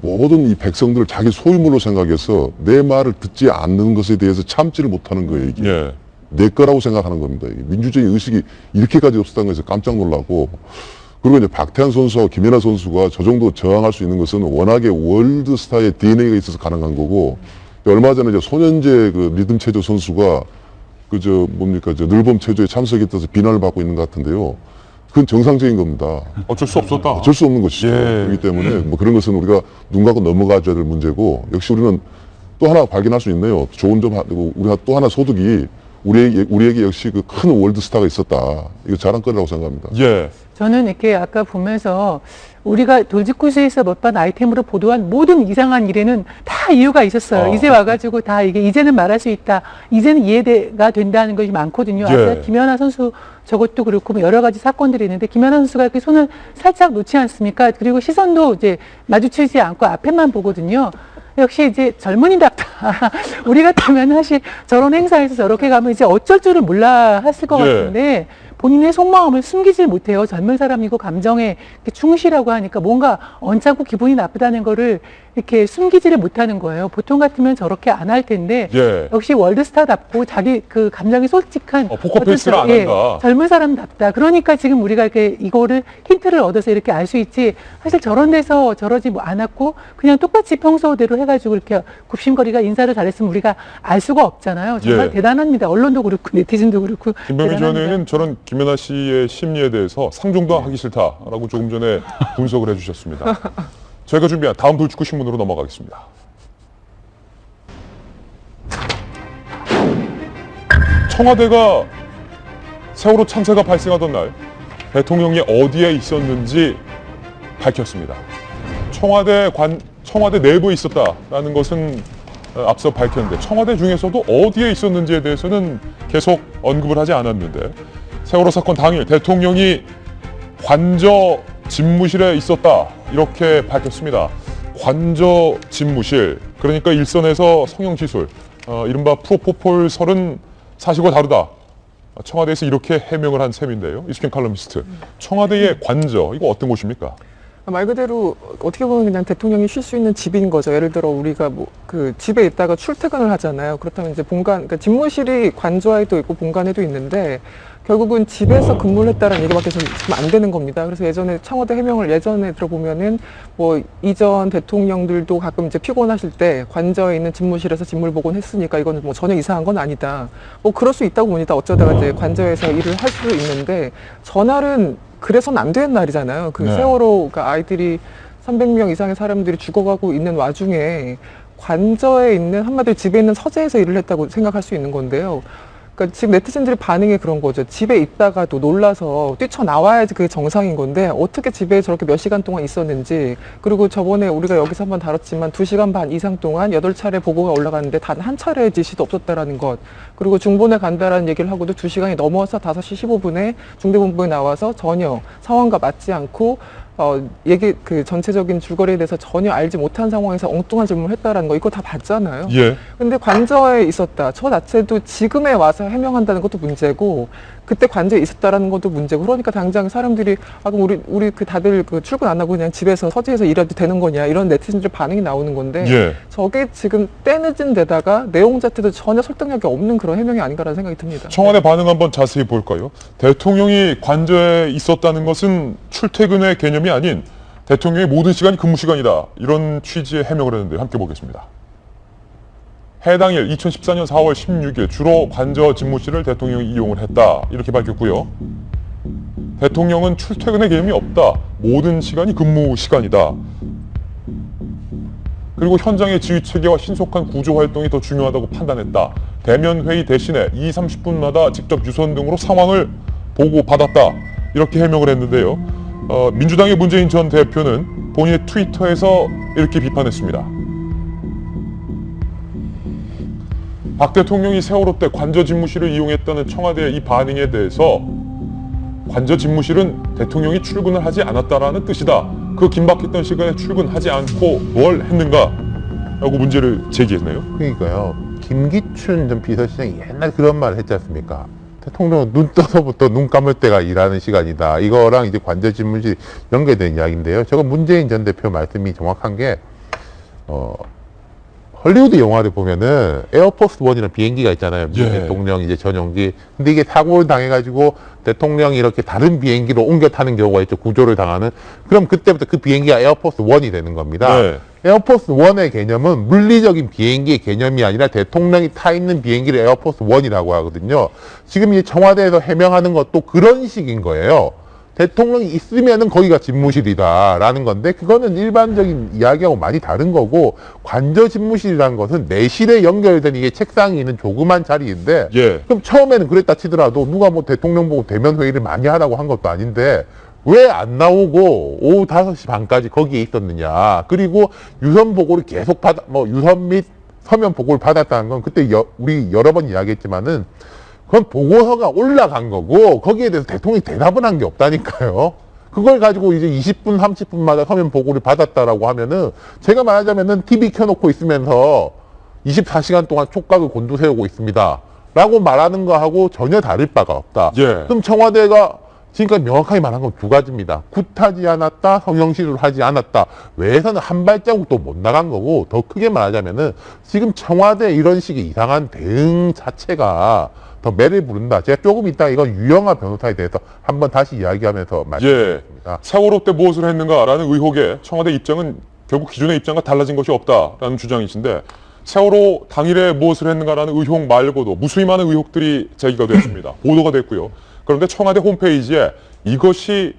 모든 이 백성들을 자기 소유물로 생각해서 내 말을 듣지 않는 것에 대해서 참지를 못하는 거예요, 이게. 내 거라고 생각하는 겁니다. 민주주의 의식이 이렇게까지 없었다는 것에서 깜짝 놀라고. 그리고 이제 박태환 선수와 김연아 선수가 저 정도 저항할 수 있는 것은 워낙에 월드스타의 DNA가 있어서 가능한 거고, 얼마 전에 이제 손현재 그 리듬 체조 선수가 늘봄 체조에 참석했다서 비난을 받고 있는 것 같은데요. 그건 정상적인 겁니다. 어쩔 수 없었다. 어쩔 수 없는 것이죠. 그렇기 때문에 뭐 그런 것은 우리가 눈 감고 넘어가줘야 될 문제고, 역시 우리는 또 하나 발견할 수 있네요. 좋은 점, 우리가 또 하나 소득이 우리에게 역시 그 큰 월드스타가 있었다. 이거 자랑거리라고 생각합니다. 예. 저는 이렇게 아까 보면서 우리가 돌직구스에서 몇 번 아이템으로 보도한 모든 이상한 일에는 다 이유가 있었어요. 이제 와가지고 다 이게 이제는 말할 수 있다. 이제는 이해가 된다는 것이 많거든요. 예. 아까 김연아 선수 저것도 그렇고 뭐 여러 가지 사건들이 있는데 김연아 선수가 이렇게 손을 살짝 놓지 않습니까? 그리고 시선도 이제 마주치지 않고 앞에만 보거든요. 역시 이제 젊은이답다. 우리 같으면 사실 저런 행사에서 저렇게 가면 이제 어쩔 줄을 몰라 했을 것 같은데 본인의 속마음을 숨기질 못해요. 젊은 사람이고 감정에 충실하고 하니까 뭔가 언짢고 기분이 나쁘다는 거를 이렇게 숨기지를 못하는 거예요. 보통 같으면 저렇게 안 할 텐데 역시 월드스타답고 자기 그 감정이 솔직한 포커페이스를 안 한다. 젊은 사람답다. 그러니까 지금 우리가 이렇게 이거를 힌트를 얻어서 이렇게 알 수 있지. 사실 저런 데서 저러지 않았고 그냥 똑같이 평소대로 해가지고 이렇게 굽신거리가 인사를 잘했으면 우리가 알 수가 없잖아요. 정말 대단합니다. 언론도 그렇고 네티즌도 그렇고. 김병민 전에는 저런 김연아 씨의 심리에 대해서 상종도 하기 싫다라고 조금 전에 분석을 해주셨습니다. 저희가 준비한 다음 돌직구 신문으로 넘어가겠습니다. 청와대가 세월호 참사가 발생하던 날 대통령이 어디에 있었는지 밝혔습니다. 청와대 내부에 있었다라는 것은 앞서 밝혔는데 청와대 중에서도 어디에 있었는지에 대해서는 계속 언급을 하지 않았는데 세월호 사건 당일 대통령이 관저 집무실에 있었다 이렇게 밝혔습니다. 관저 집무실, 그러니까 일선에서 성형시술, 이른바 프로포폴설은 사실과 다르다. 청와대에서 이렇게 해명을 한 셈인데요. 이수경 칼럼니스트, 청와대의 관저, 이거 어떤 곳입니까? 말 그대로 어떻게 보면 그냥 대통령이 쉴 수 있는 집인 거죠. 예를 들어 우리가 뭐 그 집에 있다가 출퇴근을 하잖아요. 그렇다면 이제 본관, 그러니까 집무실이 관저에도 있고 본관에도 있는데 결국은 집에서 근무를 했다는 얘기밖에 지금 안 되는 겁니다. 그래서 예전에 청와대 해명을 예전에 들어보면은 뭐 이전 대통령들도 가끔 이제 피곤하실 때 관저에 있는 집무실에서 집물 보곤 했으니까 이거는 뭐 전혀 이상한 건 아니다. 뭐 그럴 수 있다고 봅니다. 어쩌다가 이제 관저에서 일을 할 수도 있는데 전날은 그래서는 안 되는 날이잖아요. 그 세월호 그러니까 아이들이 300명 이상의 사람들이 죽어가고 있는 와중에 관저에 있는 한마디로 집에 있는 서재에서 일을 했다고 생각할 수 있는 건데요. 그러니까 지금 네티즌들이 반응이 그런 거죠. 집에 있다가도 놀라서 뛰쳐나와야지 그게 정상인 건데 어떻게 집에 저렇게 몇 시간 동안 있었는지, 그리고 저번에 우리가 여기서 한번 다뤘지만 2시간 반 이상 동안 8차례 보고가 올라갔는데 단 한 차례의 지시도 없었다라는 것, 그리고 중본에 간다라는 얘기를 하고도 2시간이 넘어서 5시 15분에 중대본부에 나와서 전혀 상황과 맞지 않고 그 전체적인 줄거리에 대해서 전혀 알지 못한 상황에서 엉뚱한 질문을 했다라는 거, 이거 다 봤잖아요. 근데 관저에 있었다. 저 자체도 지금에 와서 해명한다는 것도 문제고, 그때 관저에 있었다라는 것도 문제고, 그러니까 당장 사람들이, 그럼 우리 다들 출근 안 하고 그냥 집에서 서재에서 일해도 되는 거냐, 이런 네티즌들 반응이 나오는 건데, 저게 지금 때늦은 데다가 내용 자체도 전혀 설득력이 없는 그런 해명이 아닌가라는 생각이 듭니다. 청와대 반응 한번 자세히 볼까요? 대통령이 관저에 있었다는 것은 출퇴근의 개념이 아닌 대통령의 모든 시간이 근무 시간이다. 이런 취지의 해명을 했는데 함께 보겠습니다. 해당 일 2014년 4월 16일 주로 관저 집무실을 대통령이 이용을 했다. 이렇게 밝혔고요. 대통령은 출퇴근의 개념이 없다. 모든 시간이 근무 시간이다. 그리고 현장의 지휘체계와 신속한 구조활동이 더 중요하다고 판단했다. 대면회의 대신에 30분마다 직접 유선 등으로 상황을 보고받았다. 이렇게 해명을 했는데요. 민주당의 문재인 전 대표는 본인의 트위터에서 이렇게 비판했습니다. 박 대통령이 세월호 때 관저 집무실을 이용했다는 청와대의 이 반응에 대해서 관저 집무실은 대통령이 출근을 하지 않았다라는 뜻이다. 그 긴박했던 시간에 출근하지 않고 뭘 했는가? 라고 문제를 제기했네요. 그러니까요. 김기춘 전 비서실장이 옛날 그런 말을 했지 않습니까? 대통령은 눈 떠서부터 눈 감을 때가 일하는 시간이다. 이거랑 이제 관저 집무실 연계된 이야기인데요. 저거 문재인 전 대표 말씀이 정확한 게, 헐리우드 영화를 보면은 에어포스 원이라는 비행기가 있잖아요. 대통령 이제 전용기. 근데 이게 사고를 당해가지고 대통령이 이렇게 다른 비행기로 옮겨 타는 경우가 있죠. 구조를 당하는. 그럼 그때부터 그 비행기가 에어포스 원이 되는 겁니다. 에어포스 원의 개념은 물리적인 비행기의 개념이 아니라 대통령이 타 있는 비행기를 에어포스 원이라고 하거든요. 지금 이 청와대에서 해명하는 것도 그런 식인 거예요. 대통령이 있으면은 거기가 집무실이다라는 건데 그거는 일반적인 이야기하고 많이 다른 거고 관저 집무실이라는 것은 내실에 연결된 이게 책상이 있는 조그만 자리인데 예. 그럼 처음에는 그랬다 치더라도 누가 뭐 대통령 보고 대면 회의를 많이 하라고 한 것도 아닌데 왜 안 나오고 오후 5시 반까지 거기에 있었느냐. 그리고 유선 보고를 계속 유선 및 서면 보고를 받았다는 건 그때 우리 여러 번 이야기했지만은 그건 보고서가 올라간 거고 거기에 대해서 대통령이 대답은 한 게 없다니까요. 그걸 가지고 이제 20분, 30분마다 서면 보고를 받았다라고 하면은 제가 말하자면은 TV 켜놓고 있으면서 24시간 동안 촉각을 곤두세우고 있습니다. 라고 말하는 거하고 전혀 다를 바가 없다. 예. 그럼 청와대가 지금까지 명확하게 말한 건 두 가지입니다. 굿하지 않았다, 성형시를 하지 않았다. 외에서는 한 발자국도 못 나간 거고 더 크게 말하자면은 지금 청와대 이런 식의 이상한 대응 자체가 더 매를 부른다. 제가 조금 이따 이건 유영하 변호사에 대해서 한번 다시 이야기하면서 말씀드리겠습니다. 예. 세월호 때 무엇을 했는가라는 의혹에 청와대 입장은 결국 기존의 입장과 달라진 것이 없다라는 주장이신데 세월호 당일에 무엇을 했는가라는 의혹 말고도 무수히 많은 의혹들이 제기가 됐습니다. 보도가 됐고요. 그런데 청와대 홈페이지에 이것이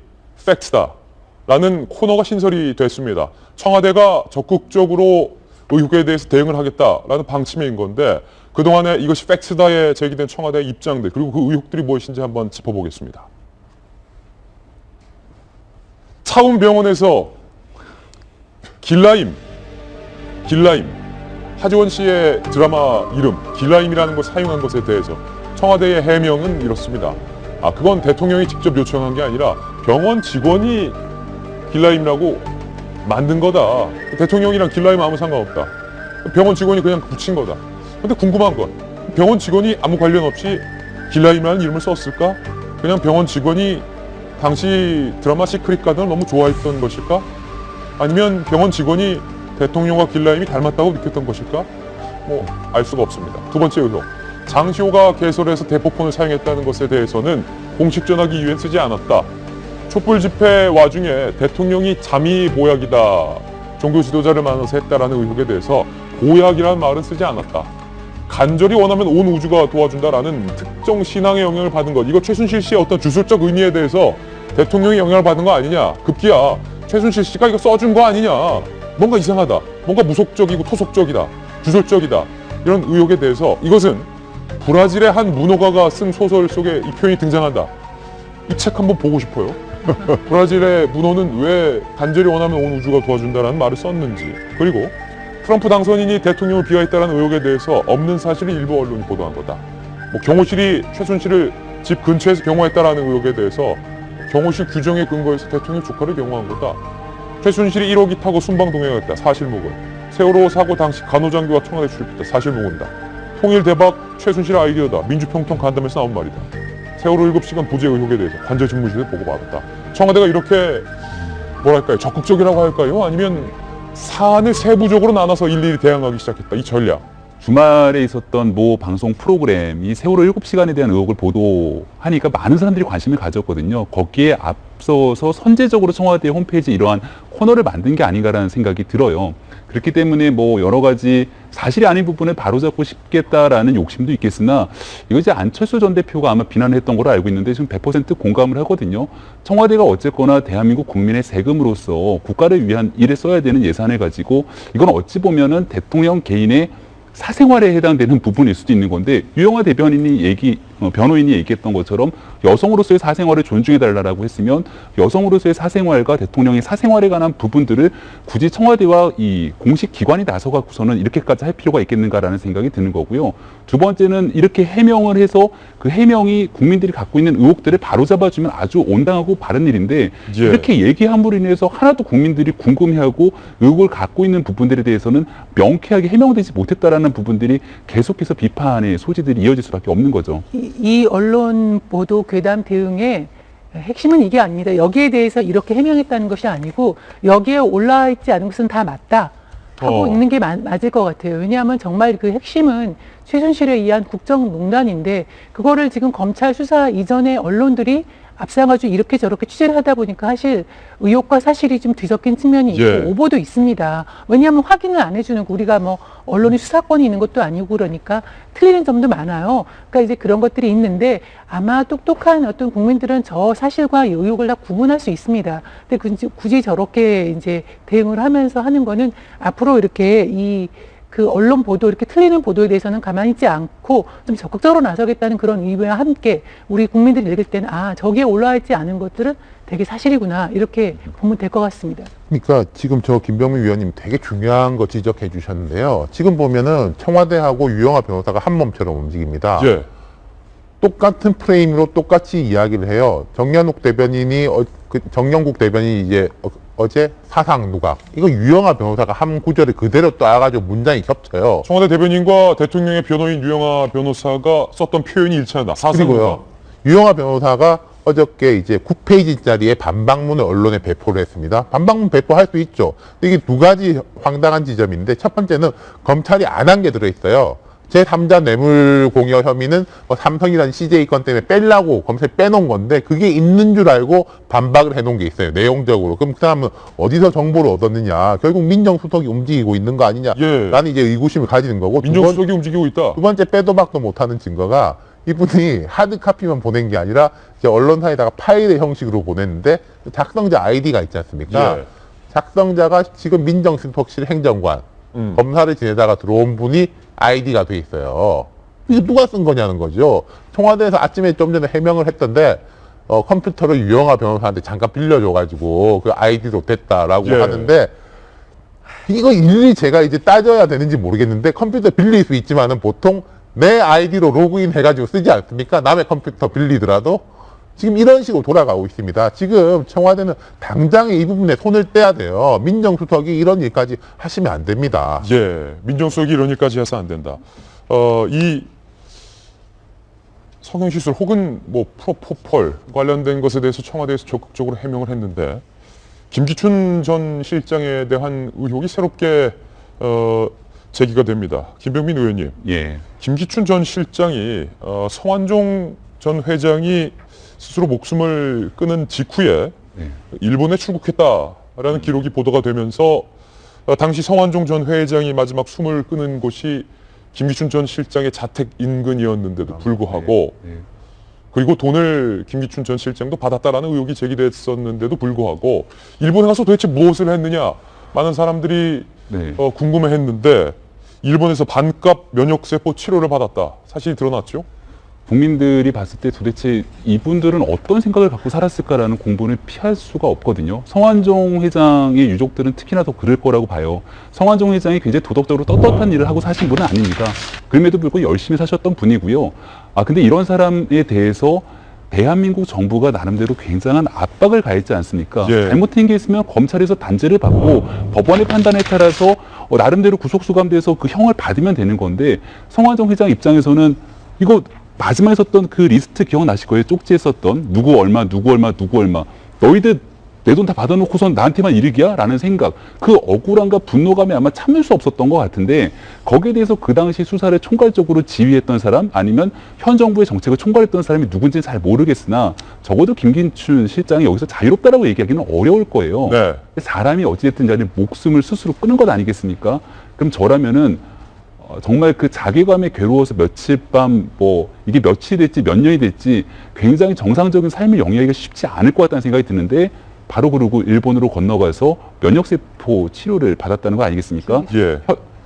팩트다라는 코너가 신설이 됐습니다. 청와대가 적극적으로 의혹에 대해서 대응을 하겠다라는 방침인 건데 그동안에 이것이 팩트다에 제기된 청와대의 입장들 그리고 그 의혹들이 무엇인지 한번 짚어보겠습니다. 차움병원에서 길라임 하지원 씨의 드라마 이름 길라임이라는 걸 사용한 것에 대해서 청와대의 해명은 이렇습니다. 그건 대통령이 직접 요청한 게 아니라 병원 직원이 길라임이라고 만든 거다. 대통령이랑 길라임 아무 상관없다. 병원 직원이 그냥 붙인 거다. 근데 궁금한 건 병원 직원이 아무 관련 없이 길라임이라는 이름을 썼을까? 그냥 병원 직원이 당시 드라마 시크릿 가든을 너무 좋아했던 것일까? 아니면 병원 직원이 대통령과 길라임이 닮았다고 느꼈던 것일까? 알 수가 없습니다. 두 번째 의혹. 장시호가 개설해서 대포폰을 사용했다는 것에 대해서는 공식 전화기 이후엔 쓰지 않았다. 촛불 집회 와중에 대통령이 잠이 보약이다. 종교 지도자를 만나서 했다라는 의혹에 대해서 보약이라는 말은 쓰지 않았다. 간절히 원하면 온 우주가 도와준다라는 특정 신앙의 영향을 받은 것. 이거 최순실 씨의 어떤 주술적 의미에 대해서 대통령이 영향을 받은 거 아니냐. 급기야 최순실 씨가 이거 써준 거 아니냐. 뭔가 이상하다. 뭔가 무속적이고 토속적이다. 주술적이다. 이런 의혹에 대해서 이것은 브라질의 한 문호가가 쓴 소설 속에 이 표현이 등장한다. 이 책 한번 보고 싶어요. 브라질의 문호는 왜 간절히 원하면 온 우주가 도와준다라는 말을 썼는지 그리고 트럼프 당선인이 대통령을 비하했다는 의혹에 대해서 없는 사실을 일부 언론이 보도한 거다. 경호실이 최순실을 집 근처에서 경호했다라는 의혹에 대해서 경호실 규정에 근거해서 대통령 조카를 경호한 거다. 최순실이 1호기 타고 순방동에 갔다. 사실무근. 세월호 사고 당시 간호장교가 청와대 출입했다. 사실무근다. 통일 대박 최순실 아이디어다. 민주평통 간담회에서 나온 말이다. 세월호 7시간 부재 의혹에 대해서 관저 집무실에 보고받았다. 청와대가 이렇게 뭐랄까요? 적극적이라고 할까요? 아니면 사안을 세부적으로 나눠서 일일이 대응하기 시작했다. 이 전략. 주말에 있었던 모 방송 프로그램이 세월호 7시간에 대한 의혹을 보도하니까 많은 사람들이 관심을 가졌거든요. 거기에 앞서서 선제적으로 청와대 홈페이지에 이러한 코너를 만든 게 아닌가라는 생각이 들어요. 그렇기 때문에 여러 가지 사실이 아닌 부분을 바로잡고 싶겠다라는 욕심도 있겠으나 이거 이제 안철수 전 대표가 아마 비난을 했던 걸로 알고 있는데 지금 100% 공감을 하거든요. 청와대가 어쨌거나 대한민국 국민의 세금으로서 국가를 위한 일에 써야 되는 예산을 가지고 이건 어찌 보면은 대통령 개인의 사생활에 해당되는 부분일 수도 있는 건데 유영하 변호인이 얘기했던 것처럼 여성으로서의 사생활을 존중해달라고 했으면 여성으로서의 사생활과 대통령의 사생활에 관한 부분들을 굳이 청와대와 이 공식 기관이 나서갖고서는 이렇게까지 할 필요가 있겠는가라는 생각이 드는 거고요. 두 번째는 이렇게 해명을 해서 그 해명이 국민들이 갖고 있는 의혹들을 바로잡아주면 아주 온당하고 바른 일인데 이렇게 얘기함으로 인해서 하나도 국민들이 궁금해하고 의혹을 갖고 있는 부분들에 대해서는 명쾌하게 해명되지 못했다라는 부분들이 계속해서 비판의 소지들이 이어질 수밖에 없는 거죠. 이 언론 보도 괴담 대응의 핵심은 이게 아닙니다. 여기에 대해서 이렇게 해명했다는 것이 아니고 여기에 올라와 있지 않은 것은 다 맞다 하고 있는 게 맞을 것 같아요. 왜냐하면 정말 그 핵심은 최순실에 의한 국정농단인데 그거를 지금 검찰 수사 이전에 언론들이 앞서가지고 이렇게 저렇게 취재를 하다 보니까 사실 의혹과 사실이 좀 뒤섞인 측면이 있고 예. 오보도 있습니다. 왜냐하면 확인을 안 해주는 거, 우리가 뭐 언론이 수사권이 있는 것도 아니고 그러니까 틀리는 점도 많아요. 그러니까 이제 그런 것들이 있는데 아마 똑똑한 어떤 국민들은 저 사실과 의혹을 다 구분할 수 있습니다. 근데 굳이 저렇게 이제 대응을 하면서 하는 거는 앞으로 이렇게 그 언론 보도, 이렇게 틀리는 보도에 대해서는 가만히 있지 않고 좀 적극적으로 나서겠다는 그런 의미와 함께 우리 국민들이 읽을 때는 저기에 올라와 있지 않은 것들은 되게 사실이구나, 이렇게 보면 될 것 같습니다. 그러니까 지금 저 김병민 위원님 되게 중요한 거 지적해 주셨는데요. 지금 보면은 청와대하고 유영하 변호사가 한 몸처럼 움직입니다. 예. 똑같은 프레임으로 똑같이 이야기를 해요. 정영국 대변인이 이제 어제 사상 누각, 이거 유영하 변호사가 한 구절을 그대로 따가지고 문장이 겹쳐요. 청와대 대변인과 대통령의 변호인 유영하 변호사가 썼던 표현이 일치한다. 그리고요, 유영하 변호사가 어저께 이제 9페이지짜리의 반박문을 언론에 배포를 했습니다. 반박문 배포할 수 있죠. 이게 두 가지 황당한 지점인데, 첫 번째는 검찰이 안 한 게 들어있어요. 제3자 뇌물 공여 혐의는 삼성이라는 CJ 건 때문에 빼려고 검찰이 빼놓은 건데, 그게 있는 줄 알고 반박을 해놓은 게 있어요, 내용적으로. 그럼 그 사람은 어디서 정보를 얻었느냐, 결국 민정수석이 움직이고 있는 거 아니냐, 라는 이제 의구심을 가지는 거고, 민정수석이 움직이고 있다. 두 번째, 빼도 박도 못하는 증거가 이분이 하드카피만 보낸 게 아니라 이제 언론사에다가 파일의 형식으로 보냈는데, 작성자 아이디가 있지 않습니까? 예. 작성자가 지금 민정수석실 행정관, 검사를 지내다가 들어온 분이 아이디가 돼 있어요. 이게 누가 쓴 거냐는 거죠. 청와대에서 아침에 좀 전에 해명을 했던데, 컴퓨터를 유영하 변호사한테 잠깐 빌려줘가지고 그 아이디로 됐다라고 하는데, 이거 일일이 제가 이제 따져야 되는지 모르겠는데, 컴퓨터 빌릴 수 있지만은 보통 내 아이디로 로그인 해가지고 쓰지 않습니까? 남의 컴퓨터 빌리더라도. 지금 이런 식으로 돌아가고 있습니다. 지금 청와대는 당장 이 부분에 손을 떼야 돼요. 민정수석이 이런 일까지 하시면 안 됩니다. 예, 민정수석이 이런 일까지 해서 안 된다. 이 성형시술 혹은 뭐 프로포폴 관련된 것에 대해서 청와대에서 적극적으로 해명을 했는데, 김기춘 전 실장에 대한 의혹이 새롭게 제기가 됩니다. 김병민 의원님, 예. 김기춘 전 실장이 성완종 전 회장이 스스로 목숨을 끊은 직후에 일본에 출국했다라는 기록이 보도가 되면서 당시 성완종 전 회장이 마지막 숨을 끊은 곳이 김기춘 전 실장의 자택 인근이었는데도 불구하고, 그리고 돈을 김기춘 전 실장도 받았다라는 의혹이 제기됐었는데도 불구하고 일본에 가서 도대체 무엇을 했느냐, 많은 사람들이 궁금해했는데 일본에서 반값 면역세포 치료를 받았다, 사실이 드러났죠? 국민들이 봤을 때 도대체 이분들은 어떤 생각을 갖고 살았을까라는 공분을 피할 수가 없거든요. 성완종 회장의 유족들은 특히나 더 그럴 거라고 봐요. 성완종 회장이 굉장히 도덕적으로 떳떳한 일을 하고 사신 분은 아닙니다. 그럼에도 불구하고 열심히 사셨던 분이고요. 근데 이런 사람에 대해서 대한민국 정부가 나름대로 굉장한 압박을 가했지 않습니까? 잘못된 게 있으면 검찰에서 단죄를 받고 법원의 판단에 따라서 나름대로 구속수감돼서 그 형을 받으면 되는 건데, 성완종 회장 입장에서는 이거 마지막에 썼던 그 리스트 기억나실 거예요. 쪽지에 썼던 누구 얼마, 누구 얼마, 누구 얼마. 너희들 내 돈 다 받아놓고선 나한테만 이르기야? 라는 생각. 그 억울함과 분노감이 아마 참을 수 없었던 것 같은데, 거기에 대해서 그 당시 수사를 총괄적으로 지휘했던 사람, 아니면 현 정부의 정책을 총괄했던 사람이 누군지는 잘 모르겠으나 적어도 김기춘 실장이 여기서 자유롭다라고 얘기하기는 어려울 거예요. 사람이 어찌됐든 간에 목숨을 스스로 끊은 것 아니겠습니까? 그럼 저라면은 정말 그 자괴감에 괴로워서 며칠 밤 이게 며칠이 될지 몇 년이 될지 굉장히 정상적인 삶을 영위하기가 쉽지 않을 것 같다는 생각이 드는데, 바로 그러고 일본으로 건너가서 면역세포 치료를 받았다는 거 아니겠습니까?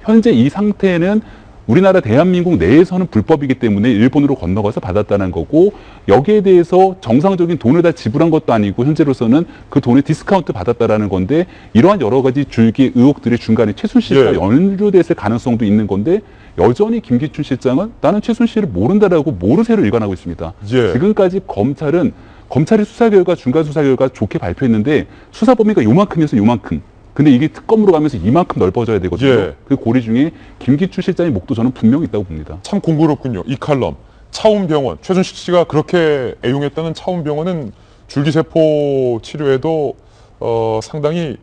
현재 이 상태는 우리나라 대한민국 내에서는 불법이기 때문에 일본으로 건너가서 받았다는 거고, 여기에 대해서 정상적인 돈을 다 지불한 것도 아니고 현재로서는 그 돈에 디스카운트 받았다라는 건데, 이러한 여러 가지 줄기 의혹들이 중간에 최순실과 연루됐을 가능성도 있는 건데, 여전히 김기춘 실장은 나는 최순실을 모른다라고 모르쇠로 일관하고 있습니다. 지금까지 검찰이 수사 결과, 중간 수사 결과 좋게 발표했는데 수사 범위가 요만큼이어서 요만큼. 근데 이게 특검으로 가면서 이만큼 넓어져야 되거든요. 그 고리 중에 김기춘 실장의 목도 저는 분명히 있다고 봅니다. 참 공교롭군요. 이 칼럼. 차움병원, 최순실 씨가 그렇게 애용했다는 차움병원은 줄기세포 치료에도 상당히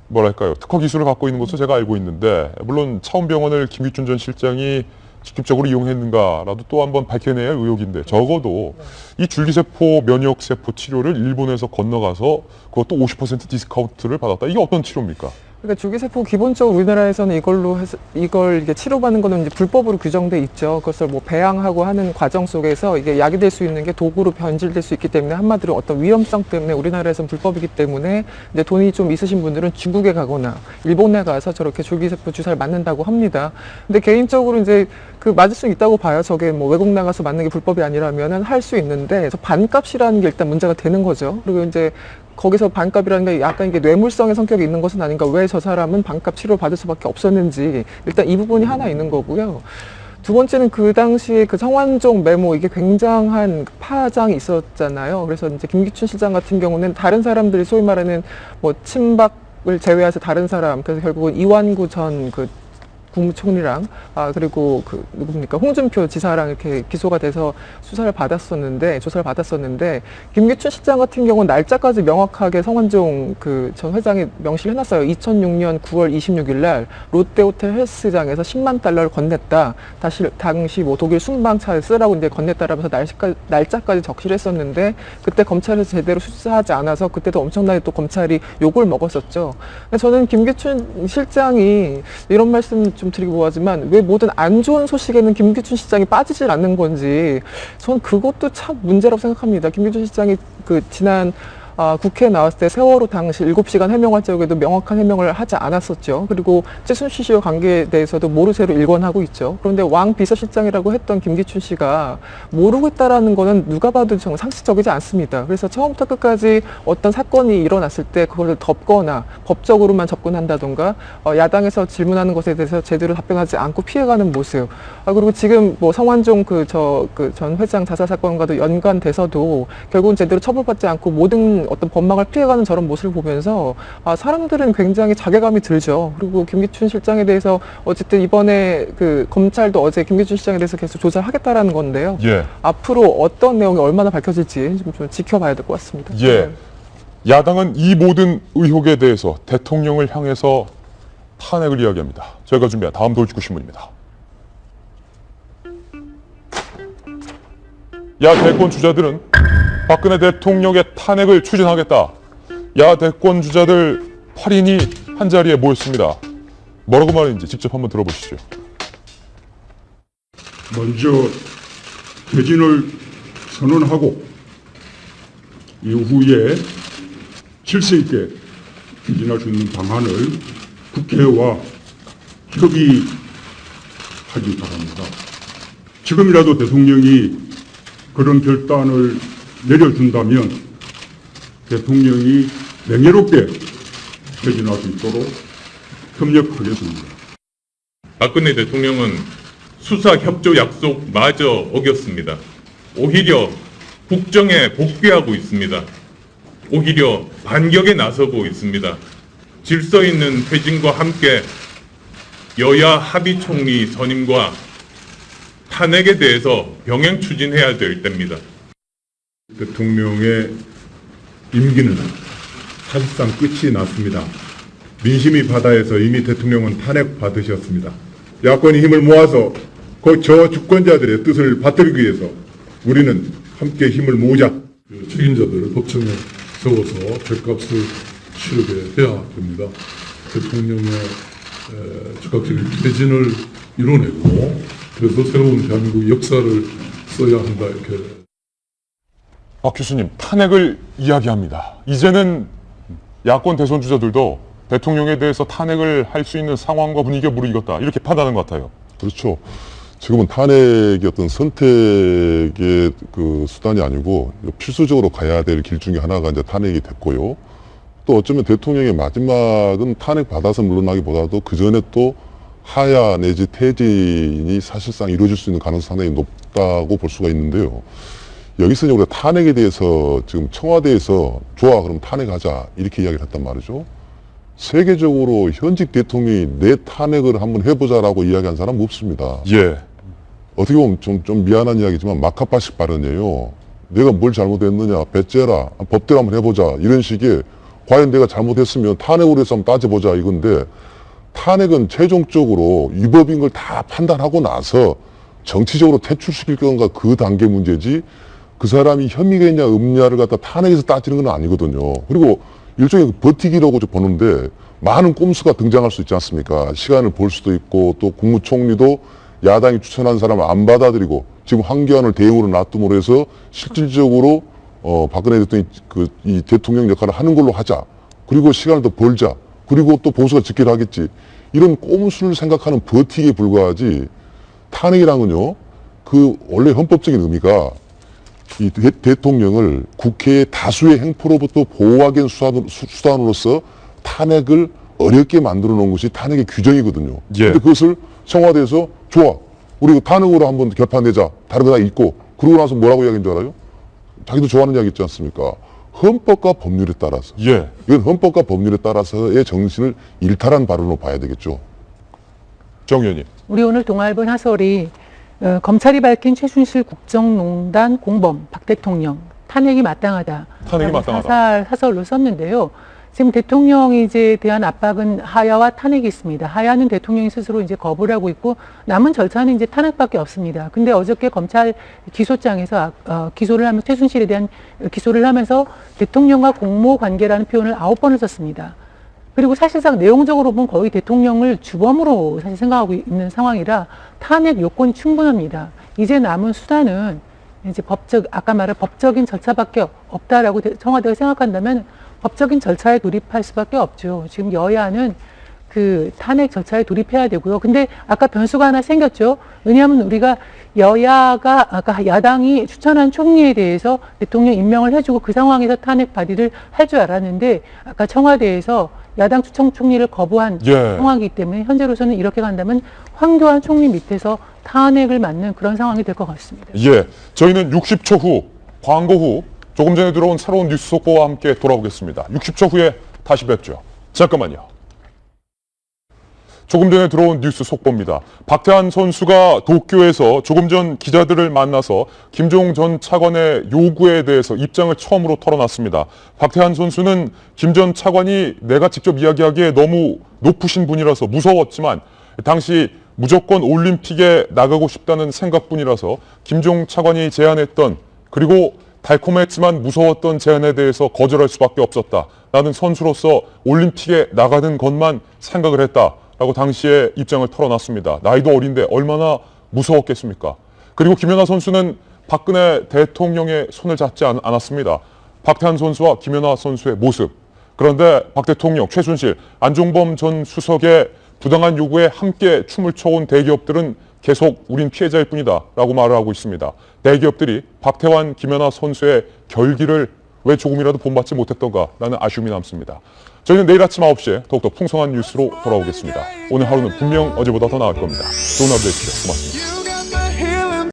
뭐랄까요, 특허 기술을 갖고 있는 것으로 제가 알고 있는데, 물론 차움병원을 김기춘 전 실장이 직접적으로 이용했는가라도 또 한번 밝혀내야 할 의혹인데 적어도 이 줄기세포 면역세포 치료를 일본에서 건너가서 그것도 50% 디스카운트를 받았다. 이게 어떤 치료입니까? 그러니까 줄기세포 기본적으로 우리나라에서는 이걸 이게 치료받는 거는 이제 불법으로 규정돼 있죠. 그것을 뭐 배양하고 하는 과정 속에서 이게 약이 될 수 있는 게 도구로 변질될 수 있기 때문에 한마디로 어떤 위험성 때문에 우리나라에서는 불법이기 때문에 이제 돈이 좀 있으신 분들은 중국에 가거나 일본에 가서 저렇게 줄기세포 주사를 맞는다고 합니다. 근데 개인적으로 이제 그 맞을 수 있다고 봐요. 저게 뭐 외국 나가서 맞는 게 불법이 아니라면은 할 수 있는데 그래서 반값이라는 게 일단 문제가 되는 거죠. 그리고 이제 거기서 반값이라는 게 약간 이게 뇌물성의 성격이 있는 것은 아닌가, 왜 저 사람은 반값 치료를 받을 수밖에 없었는지, 일단 이 부분이 하나 있는 거고요. 두 번째는 그 당시에 그 성완종 메모, 이게 굉장한 파장이 있었잖아요. 그래서 이제 김기춘 실장 같은 경우는 다른 사람들이 소위 말하는 뭐 친박을 제외해서 다른 사람, 그래서 결국은 이완구 전 그 국무총리랑 그리고 그 누굽니까 홍준표 지사랑 이렇게 기소가 돼서 조사를 받았었는데 김기춘 실장 같은 경우는 날짜까지 명확하게 성완종 그 전 회장이 명시를 해놨어요. 2006년 9월 26일 날 롯데호텔 헬스장에서 10만 달러를 건넸다. 당시 뭐 독일 순방차에 쓰라고 이제 건넸다라면서 날짜까지 적시를 했었는데 그때 검찰에서 제대로 수사하지 않아서 그때도 엄청나게 또 검찰이 욕을 먹었었죠. 저는 김기춘 실장이 이런 말씀 좀 드리고 뭐하지만 왜 모든 안 좋은 소식에는 김기춘 실장이 빠지질 않는 건지 전 그것도 참 문제라고 생각합니다. 김기춘 실장이 그 지난 국회에 나왔을 때 세월호 당시 7시간 해명할 적에도 명확한 해명을 하지 않았었죠. 그리고 최순실 씨와 관계에 대해서도 모르쇠로 일관하고 있죠. 그런데 왕 비서실장이라고 했던 김기춘 씨가 모르고 있다라는 거는 누가 봐도 정말 상식적이지 않습니다. 그래서 처음부터 끝까지 어떤 사건이 일어났을 때 그걸 덮거나 법적으로만 접근한다던가 야당에서 질문하는 것에 대해서 제대로 답변하지 않고 피해가는 모습. 그리고 지금 뭐 성완종 전 회장 자살 사건과도 연관돼서도 결국은 제대로 처벌받지 않고 모든 어떤 법망을 피해가는 저런 모습을 보면서 사람들은 굉장히 자괴감이 들죠. 그리고 김기춘 실장에 대해서 어쨌든 이번에 그 검찰도 어제 김기춘 실장에 대해서 계속 조사를 하겠다라는 건데요. 예. 앞으로 어떤 내용이 얼마나 밝혀질지 좀 지켜봐야 될 것 같습니다. 예. 야당은 이 모든 의혹에 대해서 대통령을 향해서 탄핵을 이야기합니다. 저희가 준비한 다음 돌직구 신문입니다. 야 대권 주자들은 박근혜 대통령의 탄핵을 추진하겠다. 야 대권 주자들 8인이 한자리에 모였습니다. 뭐라고 말했는지 직접 한번 들어보시죠. 먼저 퇴진을 선언하고 이후에 질서 있게 추진할 수 있는 방안을 국회와 협의하기 바랍니다. 지금이라도 대통령이 그런 결단을 내려준다면 대통령이 명예롭게 퇴진할 수 있도록 협력하겠습니다. 박근혜 대통령은 수사 협조 약속마저 어겼습니다. 오히려 국정에 복귀하고 있습니다. 오히려 반격에 나서고 있습니다. 질서 있는 퇴진과 함께 여야 합의 총리 선임과 탄핵에 대해서 병행 추진해야 될 때입니다. 대통령의 임기는 사실상 끝이 났습니다. 민심이 바다에서 이미 대통령은 탄핵받으셨습니다. 야권이 힘을 모아서 저 주권자들의 뜻을 받들기 위해서 우리는 함께 힘을 모으자. 책임자들을 법정에 세워서 죗값을 치르게 해야 됩니다. 대통령의 즉각적인 퇴진을 이뤄내고 그래서 새로운 대한민국 역사를 써야 한다 이렇게. 박 교수님, 탄핵을 이야기합니다. 이제는 야권 대선 주자들도 대통령에 대해서 탄핵을 할 수 있는 상황과 분위기가 무르익었다. 이렇게 판단하는 것 같아요. 그렇죠. 지금은 탄핵이 어떤 선택의 그 수단이 아니고 필수적으로 가야 될 길 중에 하나가 이제 탄핵이 됐고요. 또 어쩌면 대통령의 마지막은 탄핵 받아서 물러나기보다도 그 전에 또 하야 내지 퇴진이 사실상 이루어질 수 있는 가능성이 상당히 높다고 볼 수가 있는데요. 여기서 이제 우리가 탄핵에 대해서 지금 청와대에서 좋아 그럼 탄핵하자 이렇게 이야기를 했단 말이죠. 세계적으로 현직 대통령이 내 탄핵을 한번 해보자라고 이야기한 사람은 없습니다. 예. 어떻게 보면 좀 미안한 이야기지만 막합바식 발언이에요. 내가 뭘 잘못했느냐, 배째라, 법대로 한번 해보자 이런 식의 과연 내가 잘못했으면 탄핵으로 해서 한번 따져보자 이건데 탄핵은 최종적으로 위법인 걸 다 판단하고 나서 정치적으로 퇴출시킬 건가 그 단계 문제지 그 사람이 혐의가 있냐 없냐를 갖다 탄핵에서 따지는 건 아니거든요. 그리고 일종의 버티기라고 보는데 많은 꼼수가 등장할 수 있지 않습니까? 시간을 볼 수도 있고 또 국무총리도 야당이 추천한 사람을 안 받아들이고 지금 황교안을 대응으로 놔둠으로 해서 실질적으로 박근혜 대통령이 이 대통령 역할을 하는 걸로 하자. 그리고 시간을 더 벌자. 그리고 또 보수가 직결 하겠지. 이런 꼼수를 생각하는 버티기에 불과하지 탄핵이란 건요. 그 원래 헌법적인 의미가 이 대통령을 국회의 다수의 행포로부터 보호하기 위한 수단으로서 탄핵을 어렵게 만들어 놓은 것이 탄핵의 규정이거든요. 그런데 그것을 청와대에서 좋아. 우리 탄핵으로 한번 결판내자. 다른 거 다 잊고. 그러고 나서 뭐라고 이야기한 줄 알아요? 자기도 좋아하는 이야기 있지 않습니까? 헌법과 법률에 따라서. 이건 헌법과 법률에 따라서의 정신을 일탈한 발언으로 봐야 되겠죠. 정 의원님. 우리 오늘 동아일보 하설이 검찰이 밝힌 최순실 국정농단 공범 박 대통령 탄핵이 마땅하다. 탄핵이 마땅하다. 사설로 썼는데요. 지금 대통령이 이제 대한 압박은 하야와 탄핵이 있습니다. 하야는 대통령이 스스로 이제 거부를 하고 있고 남은 절차는 이제 탄핵밖에 없습니다. 근데 어저께 검찰 기소장에서 기소를 하면서 최순실에 대한 기소를 하면서 대통령과 공모 관계라는 표현을 9번을 썼습니다. 그리고 사실상 내용적으로 보면 거의 대통령을 주범으로 사실 생각하고 있는 상황이라 탄핵 요건이 충분합니다. 이제 남은 수단은 이제 아까 말한 법적인 절차밖에 없다라고 청와대가 생각한다면 법적인 절차에 돌입할 수밖에 없죠. 지금 여야는 그 탄핵 절차에 돌입해야 되고요. 근데 아까 변수가 하나 생겼죠. 왜냐하면 우리가 아까 야당이 추천한 총리에 대해서 대통령 임명을 해주고 그 상황에서 탄핵 발의를 할 줄 알았는데 아까 청와대에서 야당 추천 총리를 거부한 상황이기 때문에 현재로서는 이렇게 간다면 황교안 총리 밑에서 탄핵을 맞는 그런 상황이 될 것 같습니다. 저희는 60초 후, 광고 후 조금 전에 들어온 새로운 뉴스 속보와 함께 돌아오겠습니다. 60초 후에 다시 뵙죠. 잠깐만요. 조금 전에 들어온 뉴스 속보입니다. 박태환 선수가 도쿄에서 조금 전 기자들을 만나서 김종 전 차관의 요구에 대해서 입장을 처음으로 털어놨습니다. 박태환 선수는 김 전 차관이 내가 직접 이야기하기에 너무 높으신 분이라서 무서웠지만 당시 무조건 올림픽에 나가고 싶다는 생각뿐이라서 김종 차관이 제안했던 그리고 달콤했지만 무서웠던 제안에 대해서 거절할 수밖에 없었다. 나는 선수로서 올림픽에 나가는 것만 생각을 했다. 라고 당시에 입장을 털어놨습니다. 나이도 어린데 얼마나 무서웠겠습니까? 그리고 김연아 선수는 박근혜 대통령의 손을 잡지 않았습니다. 박태환 선수와 김연아 선수의 모습. 그런데 박 대통령, 최순실, 안종범 전 수석의 부당한 요구에 함께 춤을 춰온 대기업들은 계속 우린 피해자일 뿐이다 라고 말을 하고 있습니다. 대기업들이 박태환, 김연아 선수의 결기를 왜 조금이라도 본받지 못했던가 라는 아쉬움이 남습니다. 저희는 내일 아침 9시에 더욱더 풍성한 뉴스로 돌아오겠습니다. 오늘 하루는 분명 어제보다 더 나을 겁니다. 좋은 하루 되십시오. 고맙습니다.